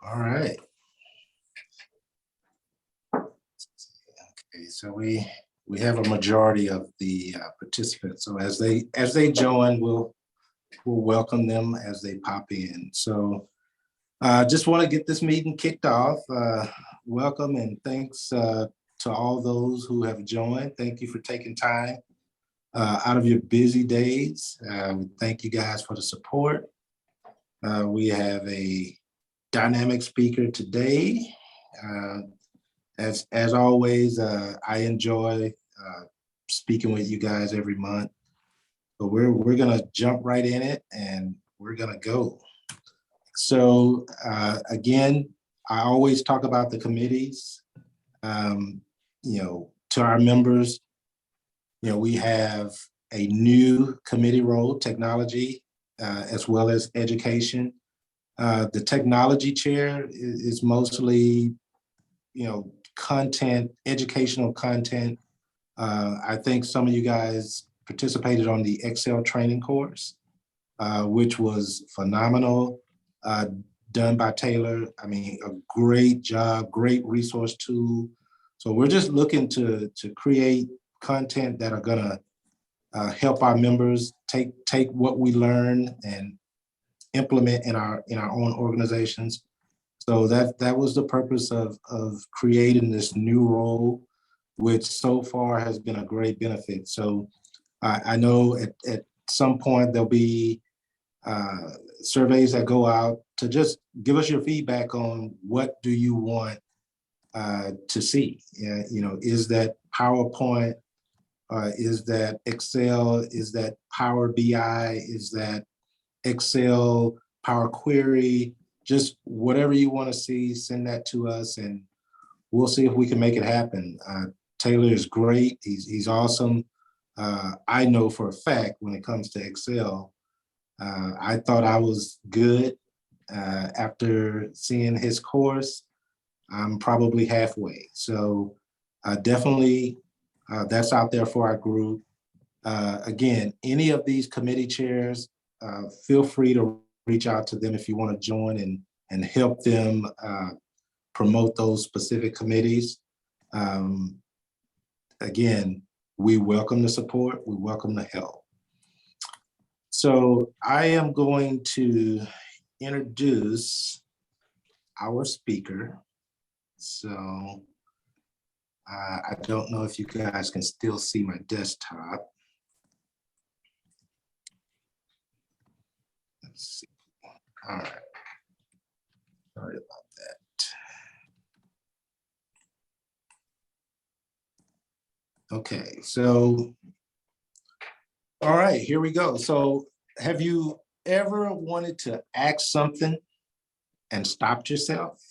All right. Okay, so we have a majority of the participants. So as they join, we'll welcome them as they pop in. So just want to get this meeting kicked off. Welcome and thanks to all those who have joined. Thank you for taking time out of your busy days. Thank you guys for the support. We have a dynamic speaker today. As always, I enjoy speaking with you guys every month. But we're gonna jump right in it and we're gonna go. So again, I always talk about the committees. To our members, we have a new committee role, technology, as well as education. The technology chair is mostly, content, educational content. I think some of you guys participated on the Excel training course, which was phenomenal, done by Taylor. I mean, a great job, great resource tool. So we're just looking to create content that are gonna help our members take what we learn and implement in our own organizations. So that was the purpose of creating this new role, which so far has been a great benefit. So I know at some point there'll be surveys that go out to just give us your feedback on what do you want to see. Is that PowerPoint? Is that Excel? Is that Power BI? Is that Excel, Power Query? Just whatever you want to see, send that to us and we'll see if we can make it happen. Taylor is great. He's awesome. I know for a fact when it comes to Excel, I thought I was good. After seeing his course, I'm probably halfway. So definitely that's out there for our group. Again, any of these committee chairs, feel free to reach out to them if you want to join and help them promote those specific committees. Again, we welcome the support, we welcome the help. So I am going to introduce our speaker. So I don't know if you guys can still see my desktop. Let's see. All right. Sorry about that. Okay, so, all right, here we go. So have you ever wanted to ask something and stopped yourself?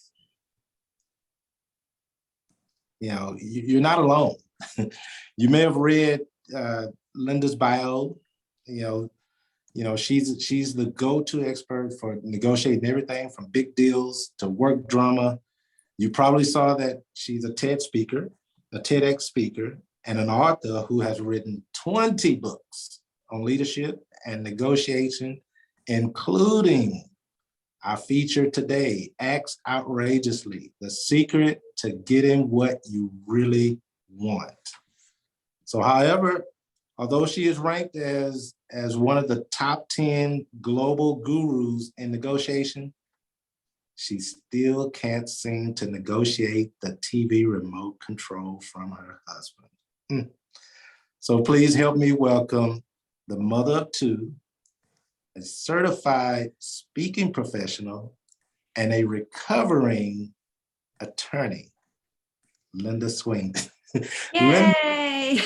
You're not alone. You may have read Linda's bio. She's the go-to expert for negotiating everything from big deals to work drama. You probably saw that she's a TED speaker, a TEDx speaker, and an author who has written 20 books on leadership and negotiation, including our feature today, Acts Outrageously, the secret to getting what you really want. So however, although she is ranked as one of the top 10 global gurus in negotiation, she still can't seem to negotiate the TV remote control from her husband. So please help me welcome the mother of two, a certified speaking professional, and a recovering attorney, Linda Swindling. Yay!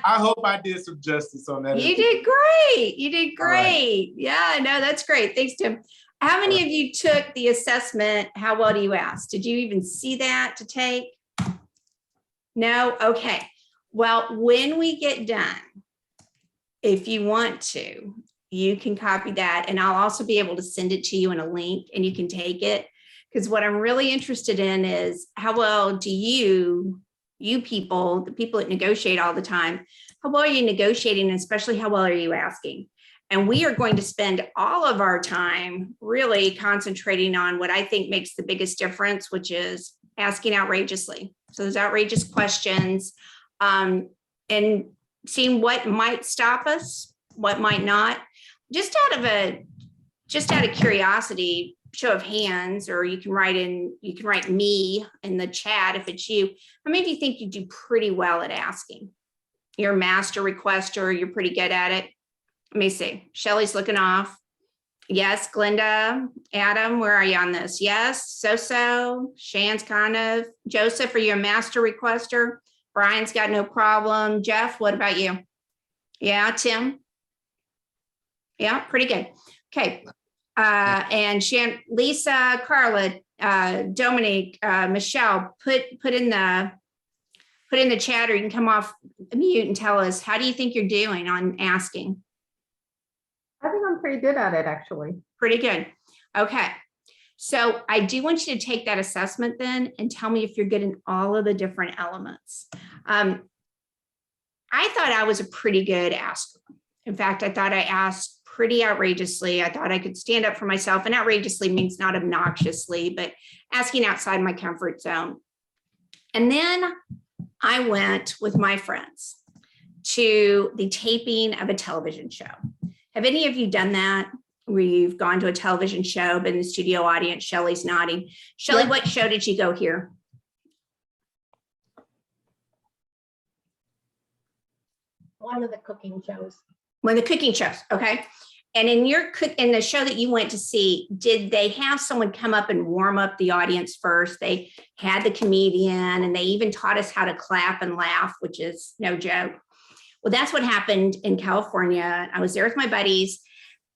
I hope I did some justice on that. You did great. You did great. Right. Yeah, no, that's great. Thanks, Tim. How many of you took the assessment? How well do you ask? Did you even see that to take? No? Okay. Well, when we get done, if you want to, you can copy that and I'll also be able to send it to you in a link and you can take it. Because what I'm really interested in is how well do you people, the people that negotiate all the time, how well are you negotiating, and especially how well are you asking? And we are going to spend all of our time really concentrating on what I think makes the biggest difference, which is asking outrageously. So those outrageous questions, and seeing what might stop us, what might not, just out of curiosity, show of hands, or you can write me in the chat if it's you. How many of you think you do pretty well at asking? You're a master requester, you're pretty good at it. Let me see. Shelly's looking off. Yes, Glenda. Adam, where are you on this? Yes, so. Shan's kind of. Joseph, are you a master requester? Brian's got no problem. Jeff, what about you? Yeah, Tim? Yeah, pretty good. Okay. And Shan, Lisa, Carla, Dominique, Michelle, put in the chat, or you can come off mute and tell us, how do you think you're doing on asking? I think I'm pretty good at it, actually. Pretty good. Okay. So I do want you to take that assessment then and tell me if you're good in all of the different elements. I thought I was a pretty good asker. In fact, I thought I asked pretty outrageously. I thought I could stand up for myself, and outrageously means not obnoxiously, but asking outside my comfort zone. And then I went with my friends to the taping of a television show. Have any of you done that? Where you've gone to a television show, been in the studio audience? Shelly's nodding. Shelly, what show did you go here? One of the cooking shows. One of the cooking shows, okay. And in the show that you went to see, did they have someone come up and warm up the audience first? They had the comedian, and they even taught us how to clap and laugh, which is no joke. Well, that's what happened in California. I was there with my buddies,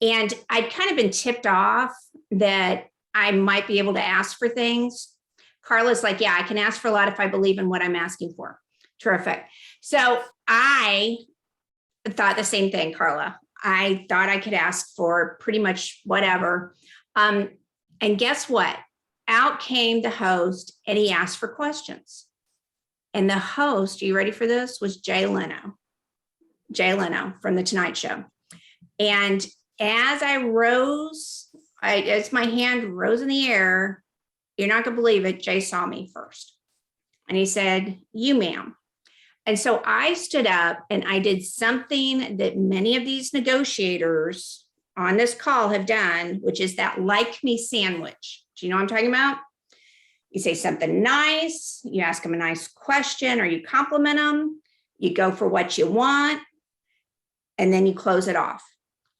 and I'd kind of been tipped off that I might be able to ask for things. Carla's like, yeah, I can ask for a lot if I believe in what I'm asking for. Terrific. So I thought the same thing, Carla. I thought I could ask for pretty much whatever. And guess what? Out came the host, and he asked for questions. And the host, are you ready for this? Was Jay Leno from The Tonight Show. And as I rose, as my hand rose in the air, you're not gonna believe it, Jay saw me first. And he said, you, ma'am. And so I stood up and I did something that many of these negotiators on this call have done, which is that like me sandwich. Do you know what I'm talking about? You say something nice, you ask them a nice question, or you compliment them, you go for what you want, and then you close it off.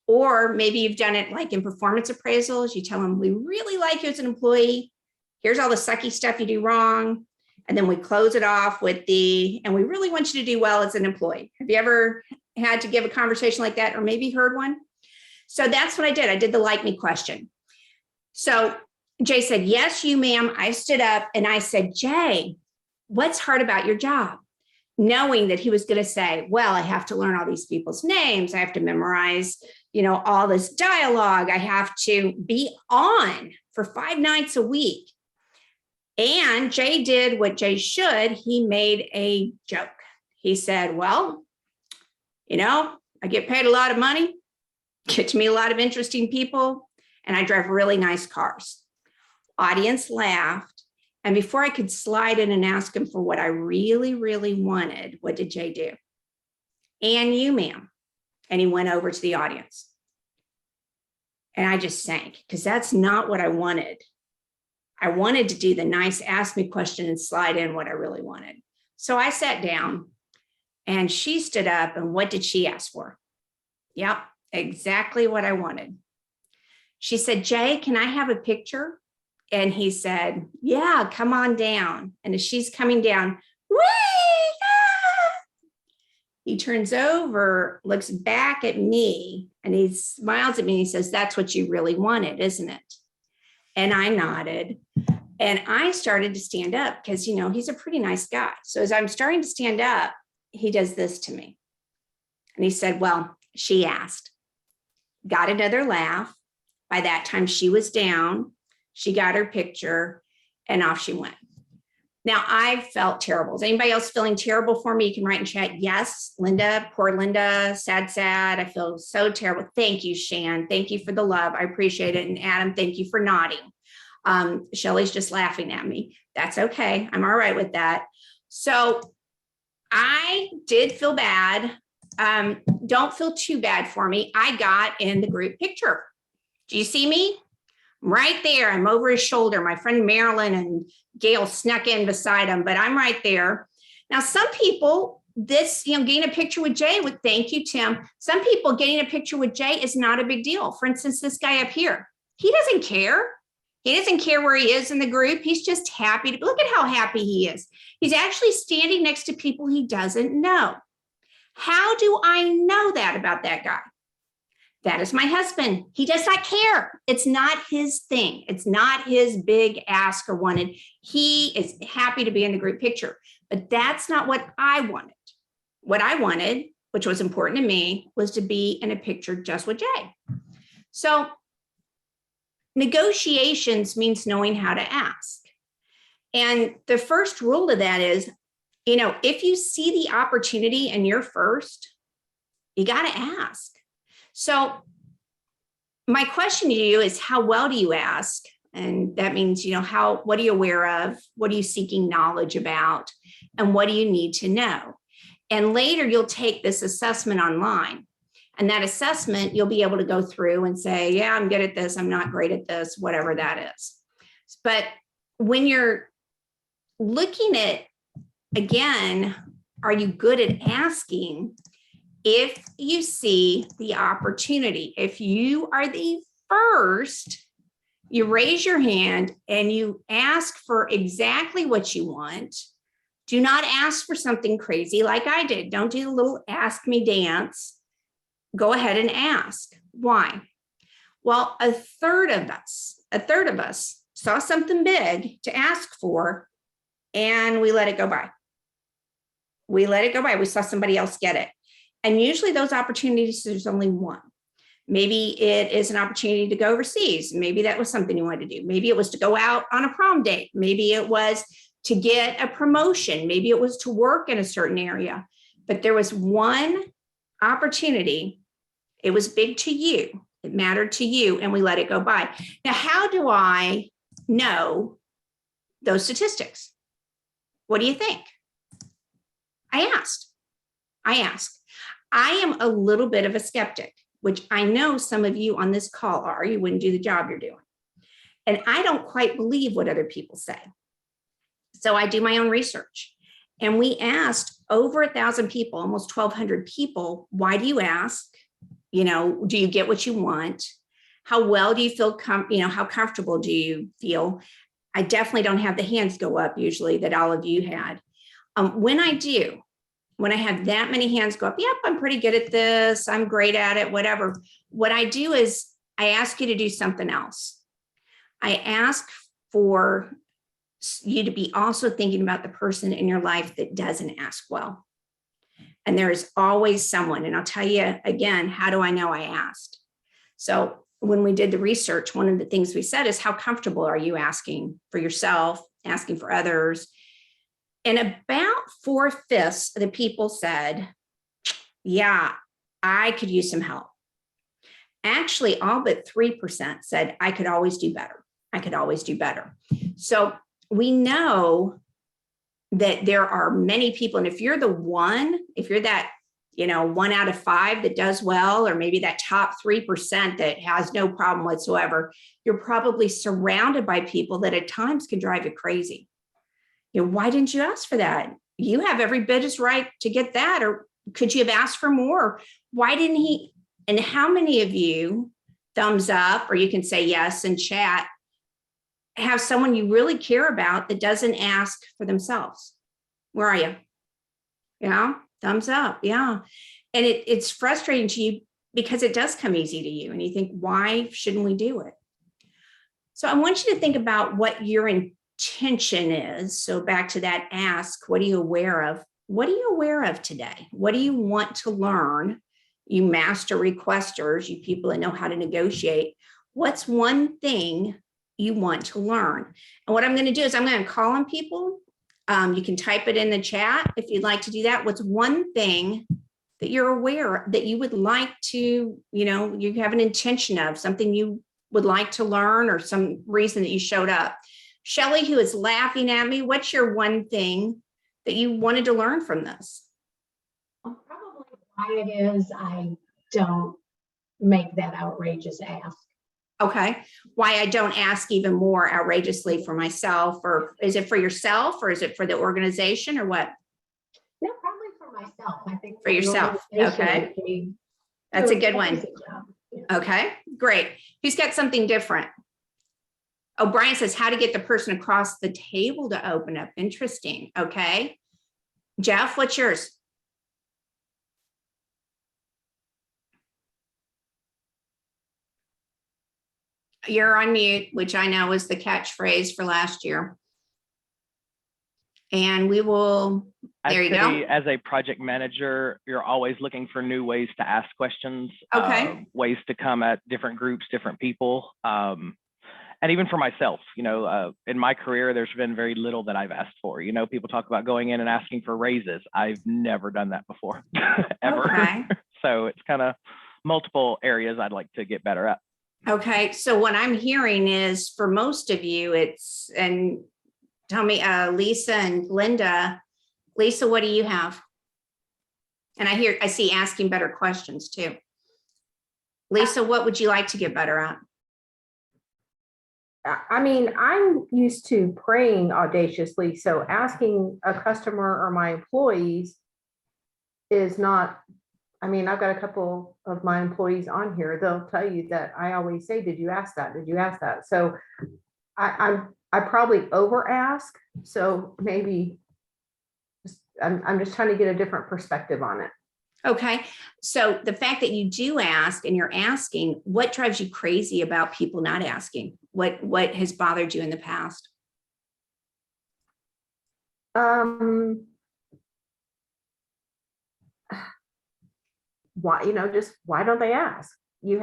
Or maybe you've done it like in performance appraisals. You tell them, we really like you as an employee. Here's all the sucky stuff you do wrong. And then we close it off with and we really want you to do well as an employee. Have you ever had to give a conversation like that, or maybe heard one? So that's what I did. I did the like me question. So Jay said, yes, you, ma'am. I stood up and I said, Jay, what's hard about your job? Knowing that he was going to say, well, I have to learn all these people's names. I have to memorize, all this dialogue. I have to be on for 5 nights a week. And Jay did what Jay should. He made a joke. He said, well, I get paid a lot of money, get to meet a lot of interesting people, and I drive really nice cars. Audience laughed. And before I could slide in and ask him for what I really, really wanted, what did Jay do? And you, ma'am. And he went over to the audience. And I just sank, because that's not what I wanted. I wanted to do the nice ask me question and slide in what I really wanted. So I sat down, and she stood up, and what did she ask for? Yep, exactly what I wanted. She said, Jay, can I have a picture? And he said, yeah, come on down. And as she's coming down, whee! He turns over, looks back at me, and he smiles at me and he says, that's what you really wanted, isn't it? And I nodded, and I started to stand up because, he's a pretty nice guy. So as I'm starting to stand up, he does this to me. And he said, well, she asked. Got another laugh. By that time, she was down. She got her picture, and off she went. Now, I felt terrible. Is anybody else feeling terrible for me? You can write in chat. Yes, Linda, poor Linda, sad. I feel so terrible. Thank you, Shan. Thank you for the love. I appreciate it. And Adam, thank you for nodding. Shelly's just laughing at me. That's okay. I'm all right with that. So I did feel bad. Don't feel too bad for me. I got in the group picture. Do you see me? Right there. I'm over his shoulder. My friend Marilyn and Gail snuck in beside him, but I'm right there. Now, some people, getting a picture with Jay, thank you, Tim. Some people getting a picture with Jay is not a big deal. For instance, this guy up here, he doesn't care. He doesn't care where he is in the group. He's just happy. Look at how happy he is. He's actually standing next to people he doesn't know. How do I know that about that guy? That is my husband. He does not care. It's not his thing. It's not his big ask or wanted. He is happy to be in the group picture, but that's not what I wanted. What I wanted, which was important to me, was to be in a picture just with Jay. So negotiations means knowing how to ask. And the first rule to that is, if you see the opportunity and you're first, you got to ask. So my question to you is, how well do you ask? And that means, what are you aware of? What are you seeking knowledge about? And what do you need to know? And later you'll take this assessment online. And that assessment, you'll be able to go through and say, yeah, I'm good at this. I'm not great at this, whatever that is. But when you're looking at, again, are you good at asking? If you see the opportunity, if you are the first, you raise your hand and you ask for exactly what you want. Do not ask for something crazy like I did. Don't do the little ask me dance. Go ahead and ask. Why? Well, a third of us saw something big to ask for and we let it go by. We saw somebody else get it. And usually those opportunities, there's only one. Maybe it is an opportunity to go overseas. Maybe that was something you wanted to do. Maybe it was to go out on a prom date. Maybe it was to get a promotion. Maybe it was to work in a certain area. But there was one opportunity. It was big to you. It mattered to you, and we let it go by. Now, how do I know those statistics? What do you think? I asked. I am a little bit of a skeptic, which I know some of you on this call are. You wouldn't do the job you're doing. And I don't quite believe what other people say. So I do my own research. And we asked over 1,000 people, almost 1,200 people, why do you ask? Do you get what you want? How well do you feel? How comfortable do you feel? I definitely don't have the hands go up usually that all of you had. When I have that many hands go up, yep, I'm pretty good at this. I'm great at it, whatever. What I do is I ask you to do something else. I ask for you to be also thinking about the person in your life that doesn't ask well. And there is always someone. And I'll tell you again, how do I know I asked? So when we did the research, one of the things we said is, how comfortable are you asking for yourself, asking for others? And about 4/5 of the people said, yeah, I could use some help. Actually, all but 3% said, I could always do better. So we know that there are many people. And if you're that, 1 out of 5 that does well, or maybe that top 3% that has no problem whatsoever, you're probably surrounded by people that at times can drive you crazy. Why didn't you ask for that? You have every bit as right to get that. Or could you have asked for more? Why didn't he? And how many of you, thumbs up, or you can say yes in chat, have someone you really care about that doesn't ask for themselves? Where are you? Yeah, thumbs up. Yeah. And it's frustrating to you because it does come easy to you. And you think, why shouldn't we do it? So I want you to think about what your intention is. So back to that ask, what are you aware of? What are you aware of today? What do you want to learn? You master requesters, you people that know how to negotiate. What's one thing you want to learn? And what I'm going to do is I'm going to call on people. You can type it in the chat if you'd like to do that. What's one thing that you're aware that you would like to, you have an intention of, something you would like to learn, or some reason that you showed up? Shelley, who is laughing at me, what's your one thing that you wanted to learn from this? Well, probably why it is I don't make that outrageous ask. Okay. Why I don't ask even more outrageously for myself, or is it for yourself, or is it for the organization, or what? No, probably for myself. I think For yourself. Okay. That's a good one. Okay, great. Who's got something different? Oh, Brian says how to get the person across the table to open up. Interesting. Okay. Jeff, what's yours? You're on mute, which I know was the catchphrase for last year. And we will, there you go. As a project manager, you're always looking for new ways to ask questions, Okay. Ways to come at different groups, different people. And even for myself, in my career, there's been very little that I've asked for. People talk about going in and asking for raises. I've never done that before, ever. Okay. So it's kind of multiple areas I'd like to get better at. Okay, so what I'm hearing is for most of you, and tell me, Lisa and Linda. Lisa, what do you have? And I see asking better questions too. Lisa, what would you like to get better at? I mean, I'm used to praying audaciously, so asking a customer or my employees is not, I mean, I've got a couple of my employees on here. They'll tell you that I always say, did you ask that? Did you ask that? So I probably over ask. So maybe I'm just trying to get a different perspective on it. Okay, so the fact that you do ask and you're asking, what drives you crazy about people not asking? What has bothered you in the past? Why, just why don't they ask? It's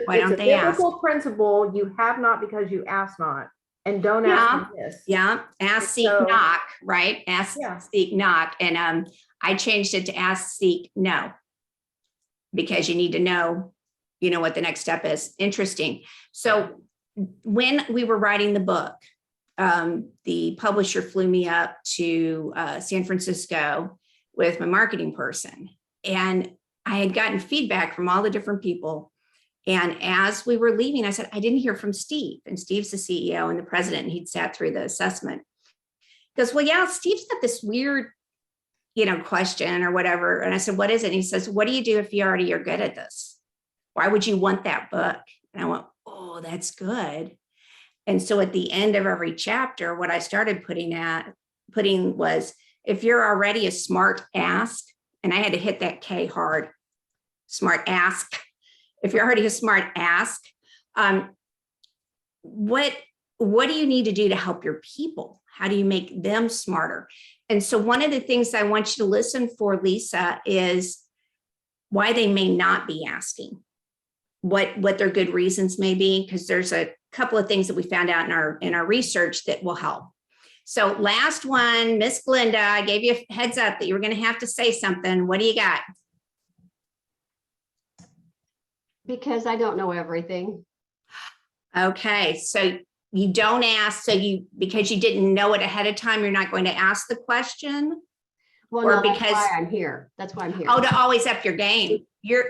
Why don't a they ask? biblical principle. You have not because you ask not, and don't ask this. Yeah, ask, seek, So- knock, right? Ask, Yeah. seek, knock. And I changed it to ask, seek, no, because you need to know, what the next step is. Interesting. So when we were writing the book, the publisher flew me up to San Francisco with my marketing person, and I had gotten feedback from all the different people. And as we were leaving, I said, I didn't hear from Steve. And Steve's the CEO and the president, and he'd sat through the assessment. He goes, well, yeah, Steve's got this weird, question or whatever. And I said, what is it? And he says, what do you do if you already are good at this? Why would you want that book? And I went, oh, that's good. And so at the end of every chapter, what I started putting was, if you're already a smart ask, and I had to hit that K hard, smart ask. If you're already a smart ask, what do you need to do to help your people? How do you make them smarter? And so one of the things I want you to listen for, Lisa, is why they may not be asking, what their good reasons may be, because there's a couple of things that we found out in our research that will help. So last one, Miss Glenda, I gave you a heads up that you were going to have to say something. What do you got? Because I don't know everything. Okay, so you don't ask, because you didn't know it ahead of time, you're not going to ask the question? Well, Or no, that's because- why I'm here. That's why I'm here. Oh, to always up your game.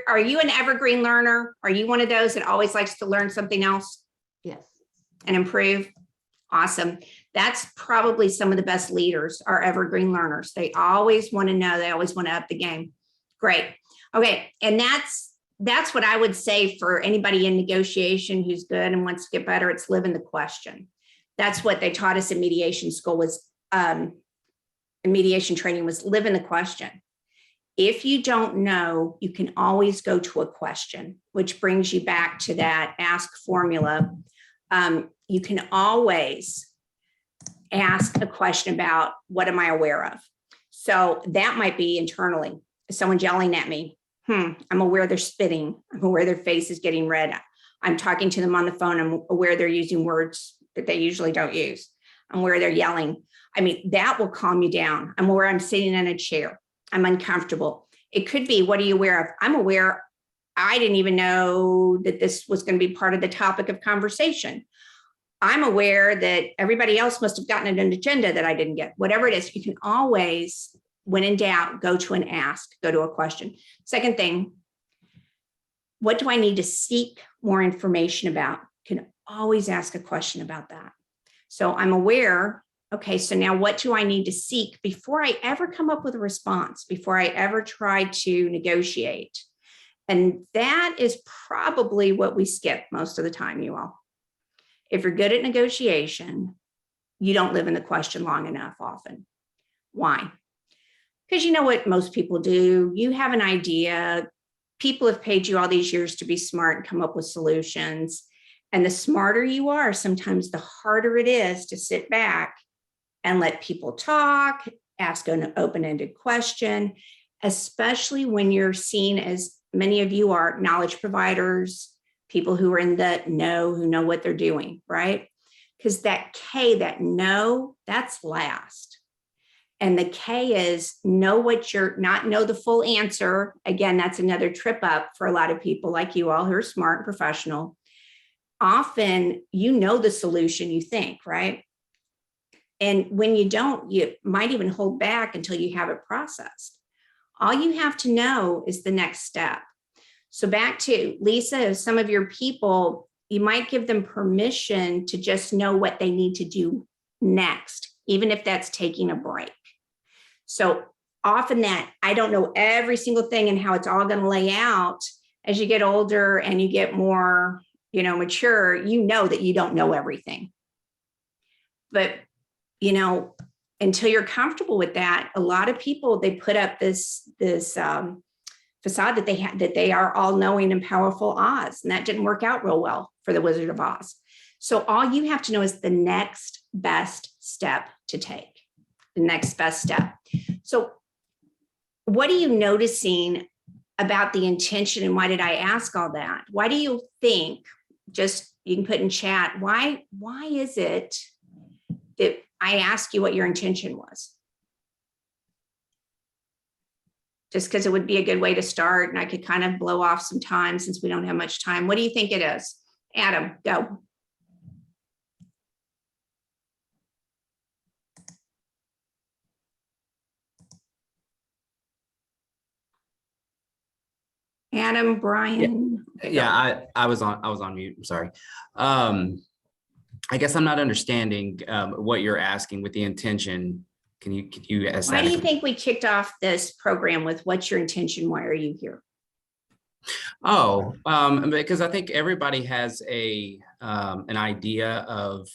Are you an evergreen learner? Are you one of those that always likes to learn something else Yes. and improve? Awesome. That's probably some of the best leaders are evergreen learners. They always want to know, they always want to up the game. Great. Okay. And that's what I would say for anybody in negotiation who's good and wants to get better. It's live in the question. That's what they taught us in mediation school was, in mediation training was live in the question. If you don't know, you can always go to a question, which brings you back to that ask formula. You can always ask a question about what am I aware of? So that might be internally, someone's yelling at me. I'm aware they're spitting. I'm aware their face is getting red. I'm talking to them on the phone. I'm aware they're using words that they usually don't use. I'm aware they're yelling. I mean, that will calm you down. I'm aware I'm sitting in a chair. I'm uncomfortable. It could be, what are you aware of? I'm aware I didn't even know that this was going to be part of the topic of conversation. I'm aware that everybody else must have gotten an agenda that I didn't get. Whatever it is, you can always, when in doubt, go to an ask, go to a question. Second thing, what do I need to seek more information about? You can always ask a question about that. So I'm aware, okay, so now what do I need to seek before I ever come up with a response, before I ever try to negotiate? And that is probably what we skip most of the time, you all. If you're good at negotiation, you don't live in the question long enough often. Why? Because you know what most people do. You have an idea. People have paid you all these years to be smart and come up with solutions. And the smarter you are, sometimes the harder it is to sit back and let people talk, ask an open-ended question, especially when you're seen, as many of you are, knowledge providers, people who are in the know, who know what they're doing, right? Because that K, that know, that's last. And the K is know what you're, not know the full answer. Again, that's another trip up for a lot of people like you all who are smart and professional. Often you know the solution, you think, right? And when you don't, you might even hold back until you have it processed. All you have to know is the next step. So back to Lisa, some of your people, you might give them permission to just know what they need to do next, even if that's taking a break. So often that I don't know every single thing and how it's all going to lay out. As you get older and you get more, mature, you know that you don't know everything. But, until you're comfortable with that, a lot of people, they put up this facade that they are all knowing and powerful Oz, and that didn't work out real well for the Wizard of Oz. So all you have to know is the next best step to take, the next best step. So what are you noticing about the intention, and why did I ask all that? Why do you think, just you can put in chat, why is it that I ask you what your intention was? Just because it would be a good way to start, and I could kind of blow off some time since we don't have much time. What do you think it is? Adam, go. Adam, Brian. Yeah, I was on mute. I'm sorry. I guess I'm not understanding what you're asking with the intention. Can you ask that? Why do you think we kicked off this program with what's your intention? Why are you here? Oh, because I think everybody has an idea of,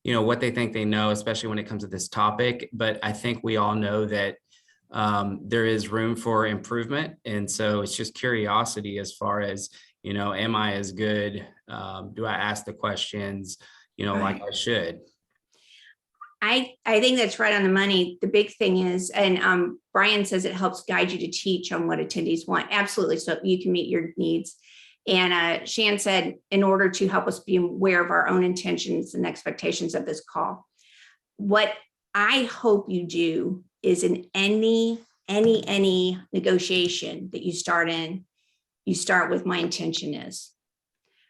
what they think they know, especially when it comes to this topic. But I think we all know that there is room for improvement. And so it's just curiosity as far as, am I as good? Do I ask the questions, like I should? I think that's right on the money. The big thing is, and Brian says it helps guide you to teach on what attendees want. Absolutely. So you can meet your needs. And Shan said, in order to help us be aware of our own intentions and expectations of this call, what I hope you do is in any negotiation that you start in, you start with my intention is.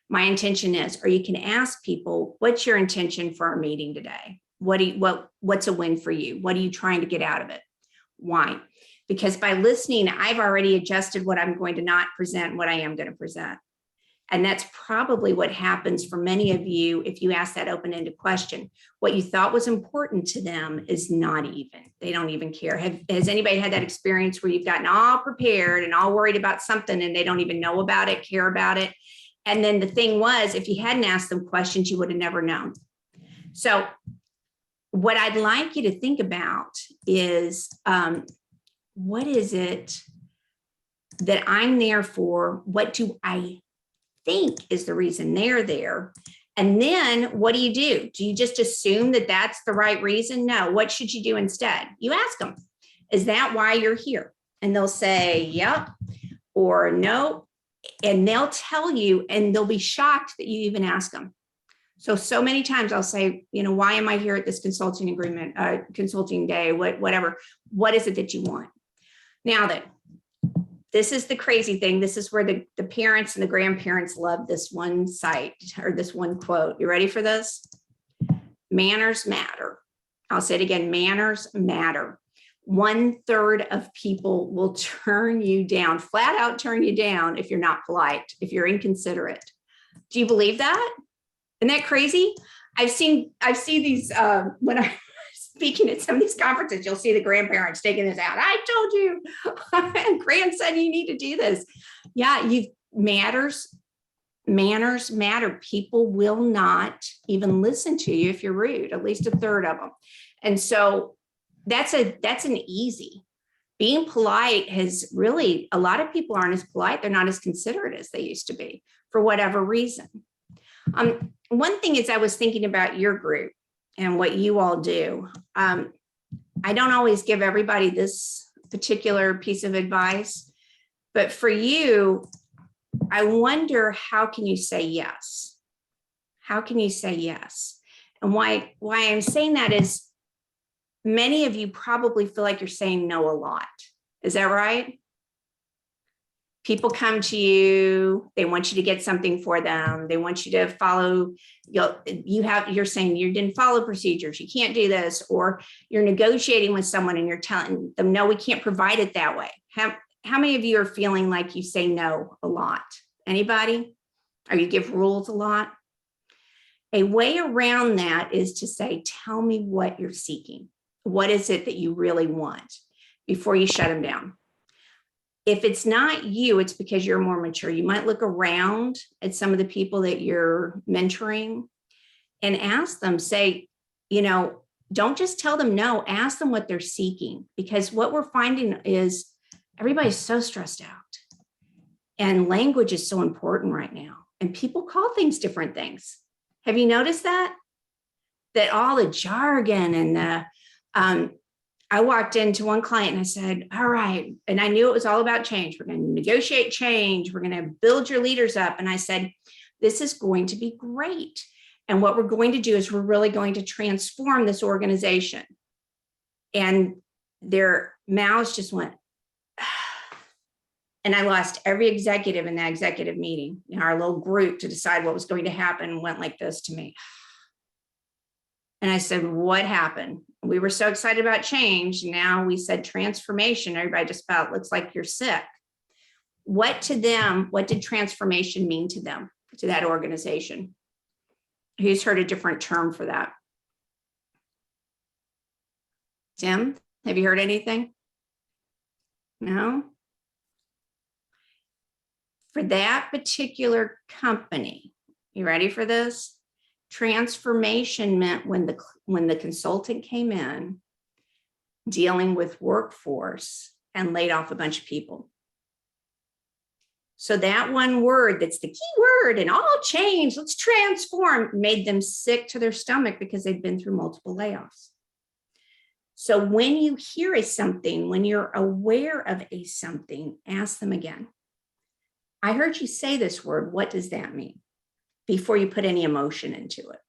My intention is, or you can ask people, what's your intention for our meeting today? What's a win for you? What are you trying to get out of it? Why? Because by listening, I've already adjusted what I'm going to not present, what I am going to present. And that's probably what happens for many of you if you ask that open-ended question. What you thought was important to them is not even. They don't even care. Has anybody had that experience where you've gotten all prepared and all worried about something and they don't even know about it, care about it? And then the thing was, if you hadn't asked them questions, you would have never known. So what I'd like you to think about is, what is it that I'm there for? What do I think is the reason they're there? And then what do? Do you just assume that that's the right reason? No. What should you do instead? You ask them, is that why you're here? And they'll say, yep, or no. And they'll tell you, and they'll be shocked that you even ask them. So many times I'll say, why am I here at this consulting agreement, consulting day, whatever, what is it that you want? Now that this is the crazy thing, this is where the parents and the grandparents love this one site or this one quote. You ready for this? Manners matter. I'll say it again, manners matter. 1/3 of people will turn you down, flat out turn you down if you're not polite, if you're inconsiderate. Do you believe that? Isn't that crazy? I see these when I'm speaking at some of these conferences, you'll see the grandparents taking this out. I told you, grandson, you need to do this. Yeah, manners matter. People will not even listen to you if you're rude, at least 1/3 of them. And so that's an easy. Being polite has really, a lot of people aren't as polite. They're not as considerate as they used to be for whatever reason. One thing is I was thinking about your group and what you all do. I don't always give everybody this particular piece of advice, but for you, I wonder, how can you say yes? How can you say yes? And why I'm saying that is many of you probably feel like you're saying no a lot. Is that right? People come to you, they want you to get something for them. They want you to follow, you're saying you didn't follow procedures, you can't do this, or you're negotiating with someone and you're telling them, no, we can't provide it that way. How many of you are feeling like you say no a lot? Anybody? Or you give rules a lot? A way around that is to say, tell me what you're seeking. What is it that you really want before you shut them down? If it's not you, it's because you're more mature. You might look around at some of the people that you're mentoring and ask them, say, don't just tell them no, ask them what they're seeking. Because what we're finding is everybody's so stressed out and language is so important right now. And people call things different things. Have you noticed that? That all the jargon and the, I walked into one client and I said, all right. And I knew it was all about change. We're going to negotiate change. We're going to build your leaders up. And I said, this is going to be great. And what we're going to do is we're really going to transform this organization. And their mouths just went, and I lost every executive in that executive meeting. Our little group to decide what was going to happen went like this to me. And I said, what happened? We were so excited about change. Now we said transformation. Everybody just felt, looks like you're sick. What did transformation mean to them, to that organization? Who's heard a different term for that? Tim, have you heard anything? No? For that particular company, you ready for this? Transformation meant when the consultant came in, dealing with workforce and laid off a bunch of people. So that one word, that's the key word, and all change, let's transform, made them sick to their stomach because they've been through multiple layoffs. So when you hear something, when you're aware of something, ask them again. I heard you say this word, what does that mean? Before you put any emotion into it.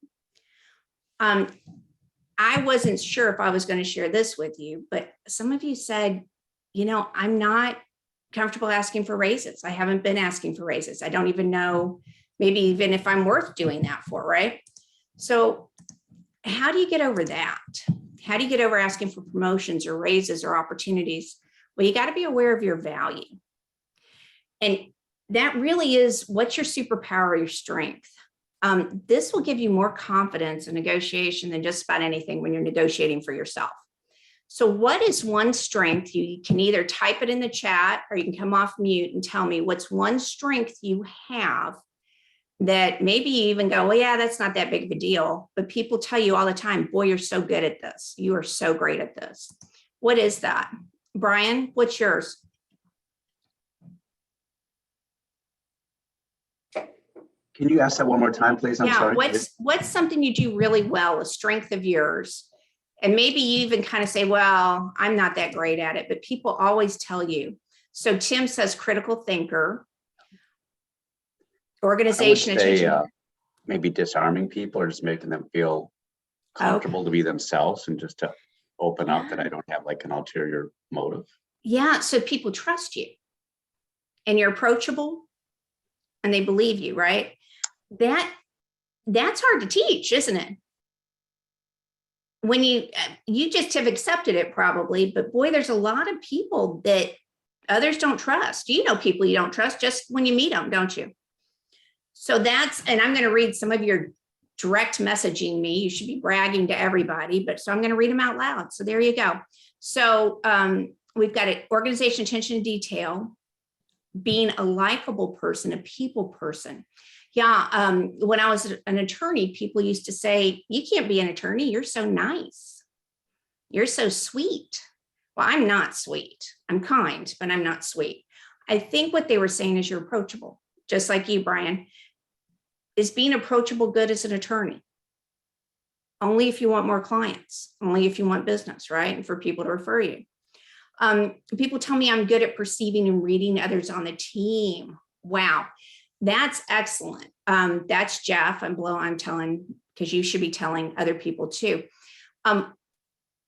I wasn't sure if I was going to share this with you, but some of you said, I'm not comfortable asking for raises. I haven't been asking for raises. I don't even know, maybe even if I'm worth doing that for, right? So how do you get over that? How do you get over asking for promotions or raises or opportunities? Well, you got to be aware of your value. And that really is, what's your superpower, your strength? This will give you more confidence in negotiation than just about anything when you're negotiating for yourself. So what is one strength? You can either type it in the chat or you can come off mute and tell me what's one strength you have that maybe you even go, well, yeah, that's not that big of a deal. But people tell you all the time, boy, you're so good at this. You are so great at this. What is that? Brian, what's yours? Can you ask that one more time, please? I'm sorry. What's something you do really well, a strength of yours? And maybe you even kind of say, well, I'm not that great at it, but people always tell you. So Tim says critical thinker, organization, attention. maybe disarming people or just making them feel comfortable to be themselves and just to open up that I don't have like an ulterior motive? Yeah, so people trust you and you're approachable and they believe you, right? That's hard to teach, isn't it? When you just have accepted it probably, but boy, there's a lot of people that others don't trust. You know, people you don't trust just when you meet them, don't you? So and I'm going to read some of your direct messaging me. You should be bragging to everybody, but so I'm going to read them out loud. So there you go. So we've got an organization, attention to detail, being a likable person, a people person. Yeah, when I was an attorney, people used to say, you can't be an attorney. You're so nice. You're so sweet. Well, I'm not sweet. I'm kind, but I'm not sweet. I think what they were saying is you're approachable, just like you, Brian. Is being approachable good as an attorney? Only if you want more clients, only if you want business, right? And for people to refer you. People tell me I'm good at perceiving and reading others on the team. Wow, that's excellent. That's Jeff. I'm telling, because you should be telling other people too.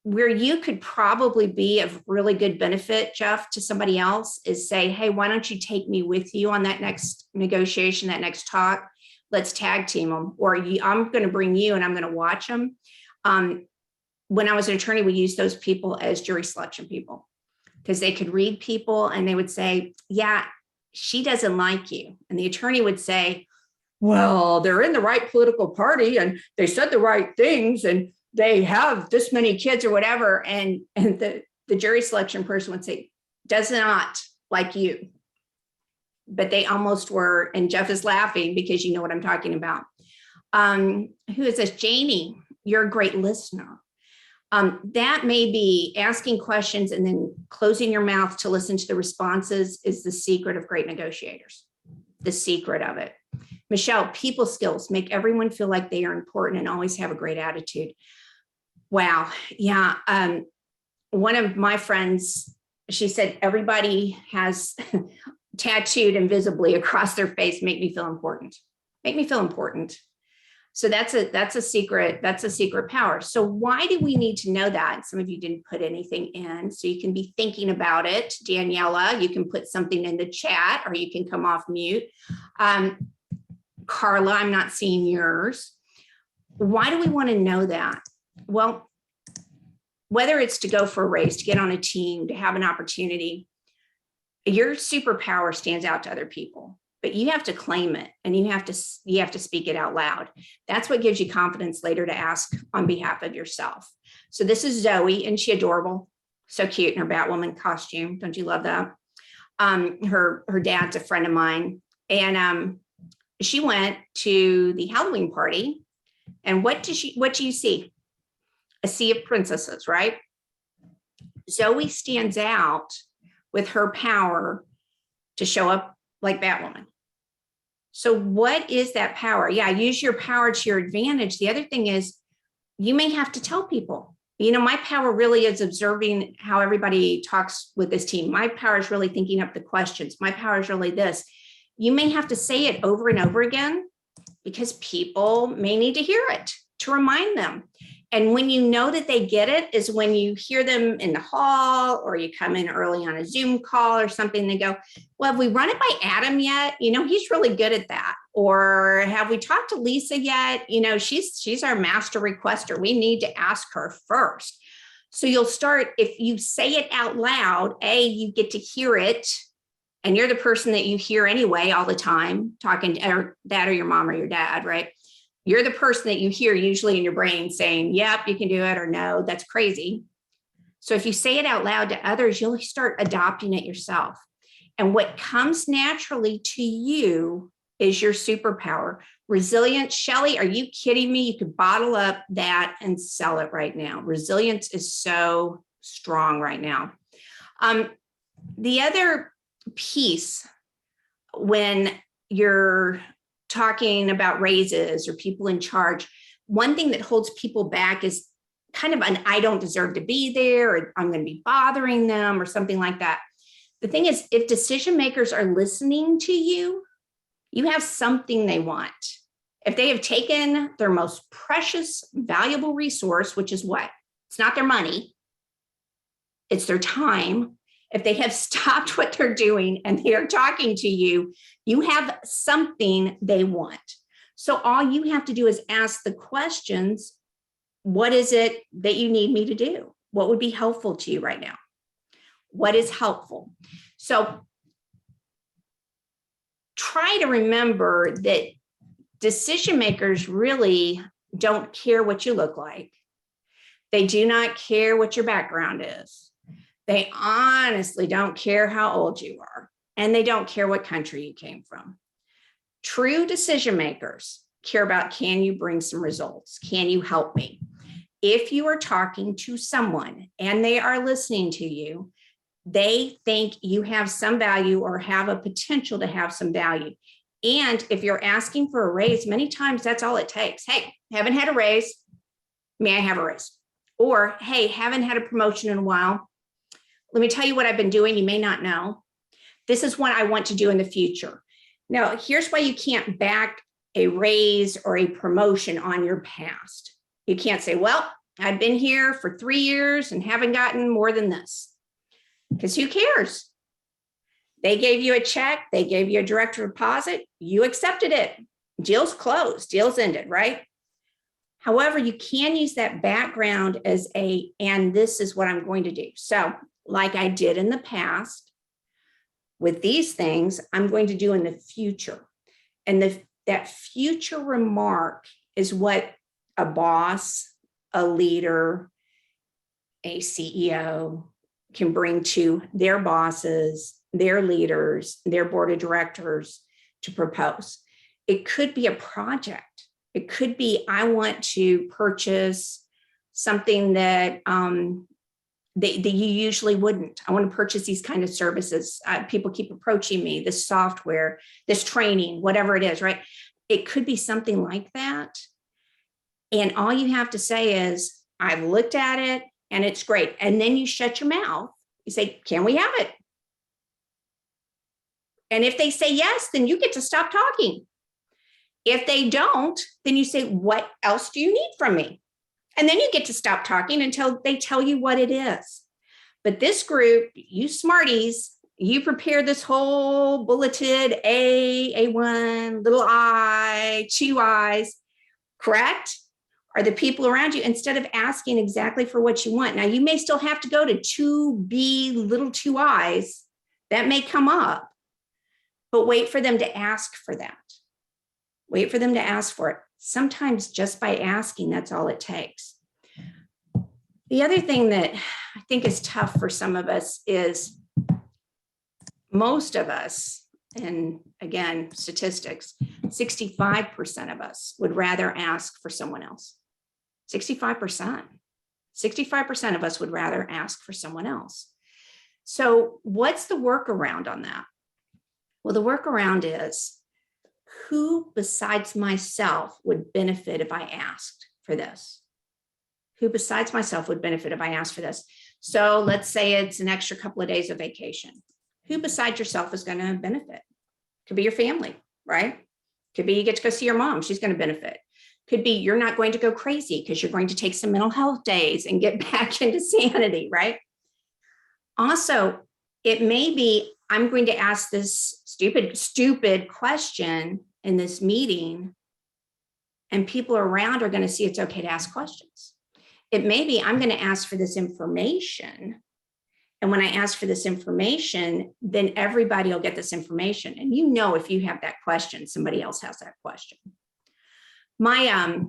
Where you could probably be of really good benefit, Jeff, to somebody else is say, hey, why don't you take me with you on that next negotiation, that next talk? Let's tag team them, or I'm going to bring you and I'm going to watch them. When I was an attorney, we used those people as jury selection people because they could read people and they would say, yeah, she doesn't like you. And the attorney would say, well, they're in the right political party and they said the right things and they have this many kids or whatever. And the jury selection person would say, does not like you. But they almost were, and Jeff is laughing because you know what I'm talking about. Who is this? Janie, you're a great listener. That may be asking questions and then closing your mouth to listen to the responses is the secret of great negotiators, the secret of it. Michelle, people skills, make everyone feel like they are important and always have a great attitude. Wow, yeah. One of my friends, she said, everybody has tattooed invisibly across their face, make me feel important. Make me feel important. So that's a secret power. So why do we need to know that? Some of you didn't put anything in, so you can be thinking about it. Daniela, you can put something in the chat or you can come off mute. Carla, I'm not seeing yours. Why do we want to know that? Well, whether it's to go for a race, to get on a team, to have an opportunity, your superpower stands out to other people, but you have to claim it and you have to speak it out loud. That's what gives you confidence later to ask on behalf of yourself. So this is Zoe, and she adorable, so cute in her Batwoman costume. Don't you love that? Her dad's a friend of mine, and she went to the Halloween party. And what do you see? A sea of princesses, right? Zoe stands out with her power to show up like Batwoman. So what is that power? Yeah, use your power to your advantage. The other thing is you may have to tell people, you know, my power really is observing how everybody talks with this team. My power is really thinking up the questions. My power is really this. You may have to say it over and over again because people may need to hear it to remind them. And when you know that they get it is when you hear them in the hall or you come in early on a Zoom call or something, they go, well, have we run it by Adam yet? You know, he's really good at that. Or have we talked to Lisa yet? You know, she's our master requester. We need to ask her first. So you'll start, if you say it out loud, you get to hear it. And you're the person that you hear anyway all the time talking to or that or your mom or your dad, right? You're the person that you hear usually in your brain saying, yep, you can do it, or no, that's crazy. So if you say it out loud to others, you'll start adopting it yourself. And what comes naturally to you is your superpower. Resilience. Shelley, are you kidding me? You could bottle up that and sell it right now. Resilience is so strong right now. The other piece when you're talking about raises or people in charge, one thing that holds people back is kind of an I don't deserve to be there, or I'm going to be bothering them or something like that. The thing is, if decision makers are listening to you, you have something they want. If they have taken their most precious, valuable resource, which is what? It's not their money, it's their time. If they have stopped what they're doing and they are talking to you, you have something they want. So all you have to do is ask the questions. What is it that you need me to do? What would be helpful to you right now? What is helpful? So try to remember that decision makers really don't care what you look like. They do not care what your background is. They honestly don't care how old you are, and they don't care what country you came from. True decision makers care about, can you bring some results? Can you help me? If you are talking to someone and they are listening to you, they think you have some value or have a potential to have some value. And if you're asking for a raise, many times that's all it takes. Hey, haven't had a raise. May I have a raise? Or, hey, haven't had a promotion in a while. Let me tell you what I've been doing. You may not know. This is what I want to do in the future. Now, here's why you can't back a raise or a promotion on your past. You can't say, well, I've been here for 3 years and haven't gotten more than this. Because who cares? They gave you a check. They gave you a direct deposit. You accepted it. Deal's closed. Deal's ended, right? However, you can use that background as and this is what I'm going to do. So like I did in the past, with these things, I'm going to do in the future. And that future remark is what a boss, a leader, a CEO can bring to their bosses, their leaders, their board of directors to propose. It could be a project. It could be, I want to purchase something that that you usually wouldn't. I want to purchase these kind of services. People keep approaching me, this software, this training, whatever it is, right? It could be something like that. And all you have to say is, I've looked at it and it's great. And then you shut your mouth. You say, can we have it? And if they say yes, then you get to stop talking. If they don't, then you say, what else do you need from me? And then you get to stop talking until they tell you what it is. But this group, you smarties, you prepared this whole bulleted A1, little I, 2 I's, correct? Are the people around you, instead of asking exactly for what you want. Now, you may still have to go to 2B, little 2 I's. That may come up, but wait for them to ask for that. Wait for them to ask for it. Sometimes just by asking, that's all it takes. The other thing that I think is tough for some of us is most of us, and again, statistics, 65% of us would rather ask for someone else. 65%. 65% of us would rather ask for someone else. So what's the workaround on that? Well, the workaround is, who besides myself would benefit if I asked for this? Who besides myself would benefit if I asked for this? So let's say it's an extra couple of days of vacation. Who besides yourself is going to benefit? Could be your family, right? Could be you get to go see your mom. She's going to benefit. Could be you're not going to go crazy because you're going to take some mental health days and get back into sanity, right? Also, it may be I'm going to ask this stupid question in this meeting, and people around are going to see it's okay to ask questions. It may be I'm going to ask for this information. And when I ask for this information, then everybody will get this information. And you know, if you have that question, somebody else has that question. My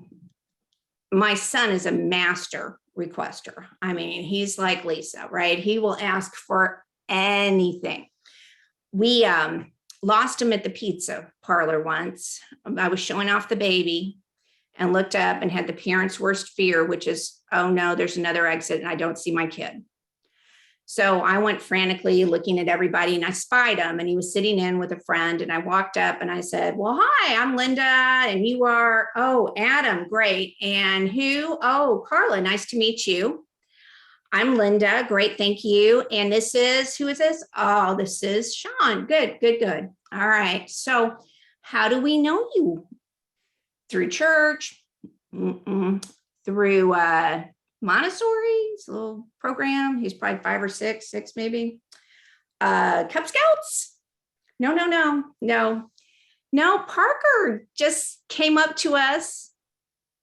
son is a master requester. I mean, he's like Lisa, right? He will ask for anything. We lost him at the pizza parlor once. I was showing off the baby and looked up and had the parents' worst fear, which is, oh no, there's another exit and I don't see my kid. So I went frantically looking at everybody and I spied him, and he was sitting in with a friend, and I walked up and I said, well, hi, I'm Linda, and you are, oh, Adam, great. And who? Oh, Carla, nice to meet you. I'm Linda, great, thank you. And this is, who is this? Oh, this is Sean, good. All right, so how do we know you? through church, through Montessori's little program. He's probably 5 or 6 maybe. Cub Scouts. No, Parker just came up to us,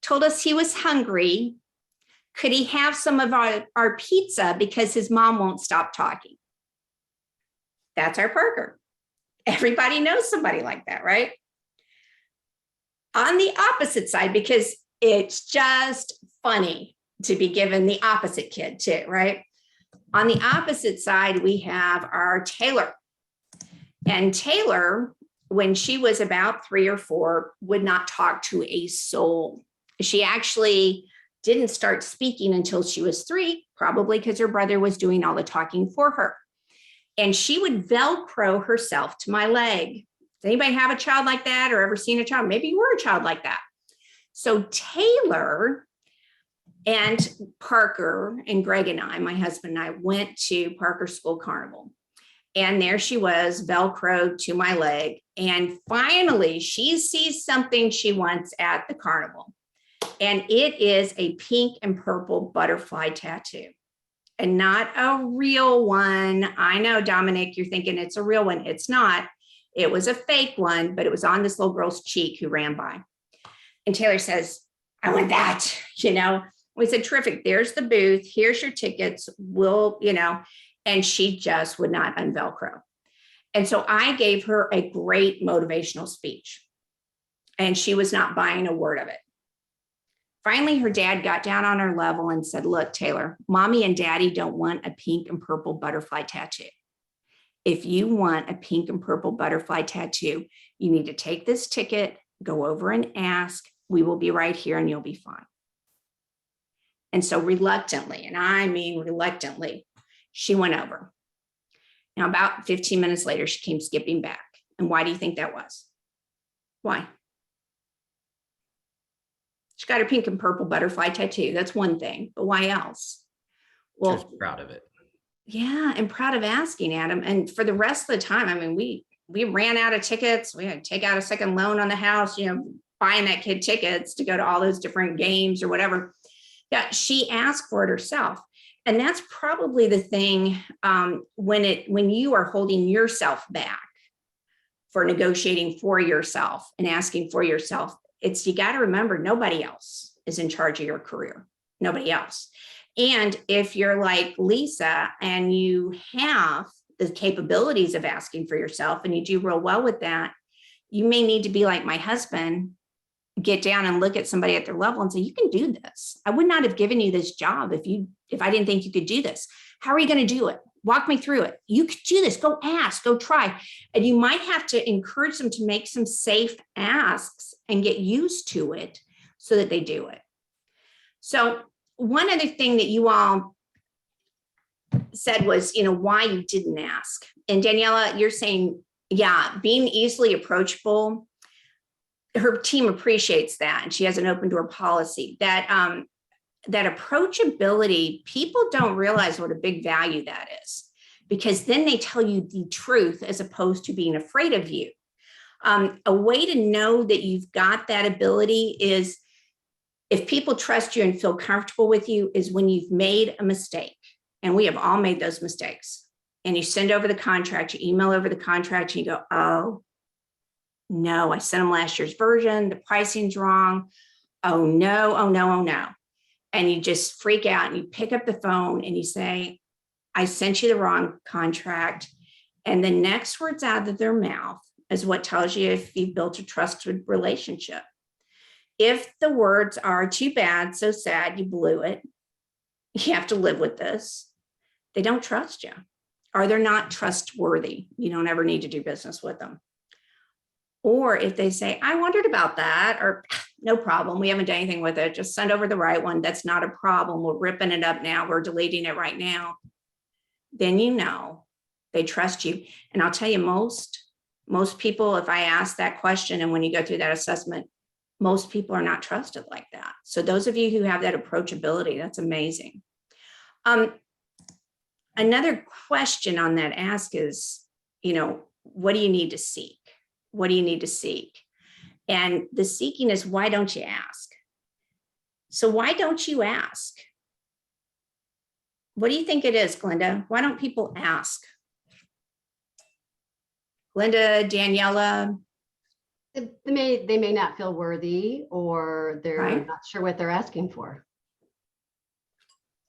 told us he was hungry. Could he have some of our pizza because his mom won't stop talking? That's our Parker. Everybody knows somebody like that, right? On the opposite side, because it's just funny to be given the opposite kid too, right? On the opposite side, we have our Taylor. And Taylor, when she was about 3 or 4, would not talk to a soul. She actually didn't start speaking until she was 3, probably because her brother was doing all the talking for her. And she would Velcro herself to my leg. Does anybody have a child like that or ever seen a child? Maybe you were a child like that. So Taylor and Parker and Greg and I, my husband and I, went to Parker School Carnival. And there she was, Velcroed to my leg. And finally, she sees something she wants at the carnival. And it is a pink and purple butterfly tattoo. And not a real one. I know, Dominic, you're thinking it's a real one. It's not. It was a fake one, but it was on this little girl's cheek who ran by. And Taylor says, I want that, We said, terrific. There's the booth. Here's your tickets. We'll, and she just would not unvelcro. And so I gave her a great motivational speech, and she was not buying a word of it. Finally, her dad got down on her level and said, look, Taylor, mommy and daddy don't want a pink and purple butterfly tattoo. If you want a pink and purple butterfly tattoo, you need to take this ticket, go over and ask. We will be right here and you'll be fine. And so reluctantly, and I mean reluctantly, she went over. Now, about 15 minutes later, she came skipping back. And why do you think that was? Why? She got her pink and purple butterfly tattoo. That's one thing, but why else? Well, Just proud of it. Yeah, and proud of asking, Adam. And for the rest of the time, I mean, we ran out of tickets. We had to take out a second loan on the house, buying that kid tickets to go to all those different games or whatever. Yeah, she asked for it herself. And that's probably the thing when you are holding yourself back for negotiating for yourself and asking for yourself, you got to remember nobody else is in charge of your career, nobody else. And if you're like Lisa and you have the capabilities of asking for yourself and you do real well with that, you may need to be like my husband, get down and look at somebody at their level and say, you can do this. I would not have given you this job if I didn't think you could do this. How are you going to do it? Walk me through it. You could do this. Go ask, go try. And you might have to encourage them to make some safe asks and get used to it so that they do it. So one other thing that you all said was, why you didn't ask. And Daniela, you're saying, yeah, being easily approachable. Her team appreciates that. And she has an open door policy that approachability, people don't realize what a big value that is, because then they tell you the truth as opposed to being afraid of you. A way to know that you've got that ability is if people trust you and feel comfortable with you is when you've made a mistake. And we have all made those mistakes. And you send over the contract, you email over the contract, and you go, oh, no, I sent them last year's version. The pricing's wrong. Oh, no, oh, no, oh, no. And you just freak out and you pick up the phone and you say, I sent you the wrong contract. And the next words out of their mouth is what tells you if you've built a trusted relationship. If the words are too bad, so sad, you blew it, you have to live with this, they don't trust you, or they're not trustworthy. You don't ever need to do business with them. Or if they say, I wondered about that, or no problem, we haven't done anything with it, just send over the right one. That's not a problem. We're ripping it up now. We're deleting it right now. Then they trust you. And I'll tell you, most people, if I ask that question and when you go through that assessment, most people are not trusted like that. So those of you who have that approachability, that's amazing. Another question on that ask is, what do you need to seek? What do you need to seek? And the seeking is, why don't you ask? So why don't you ask? What do you think it is, Glenda? Why don't people ask? Glenda, Daniela, They may not feel worthy, or they're Right. not sure what they're asking for.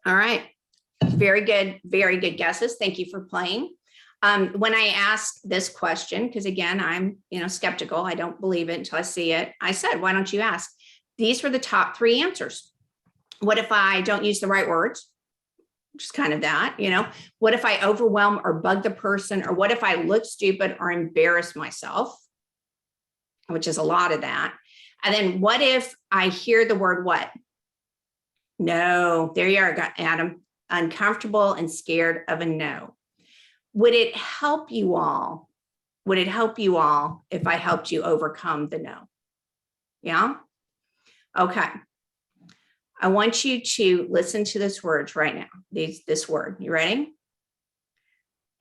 all right. Very good guesses. Thank you for playing. When I asked this question, because again, I'm skeptical, I don't believe it until I see it. I said, why don't you ask? These were the top 3 answers. What if I don't use the right words? Just kind of that, what if I overwhelm or bug the person? Or what if I look stupid or embarrass myself? Which is a lot of that. And then what if I hear the word what? No, there you are, Adam. Uncomfortable and scared of a no. Would it help you all? Would it help you all if I helped you overcome the no? Yeah? Okay. I want you to listen to this word right now. This word. You ready?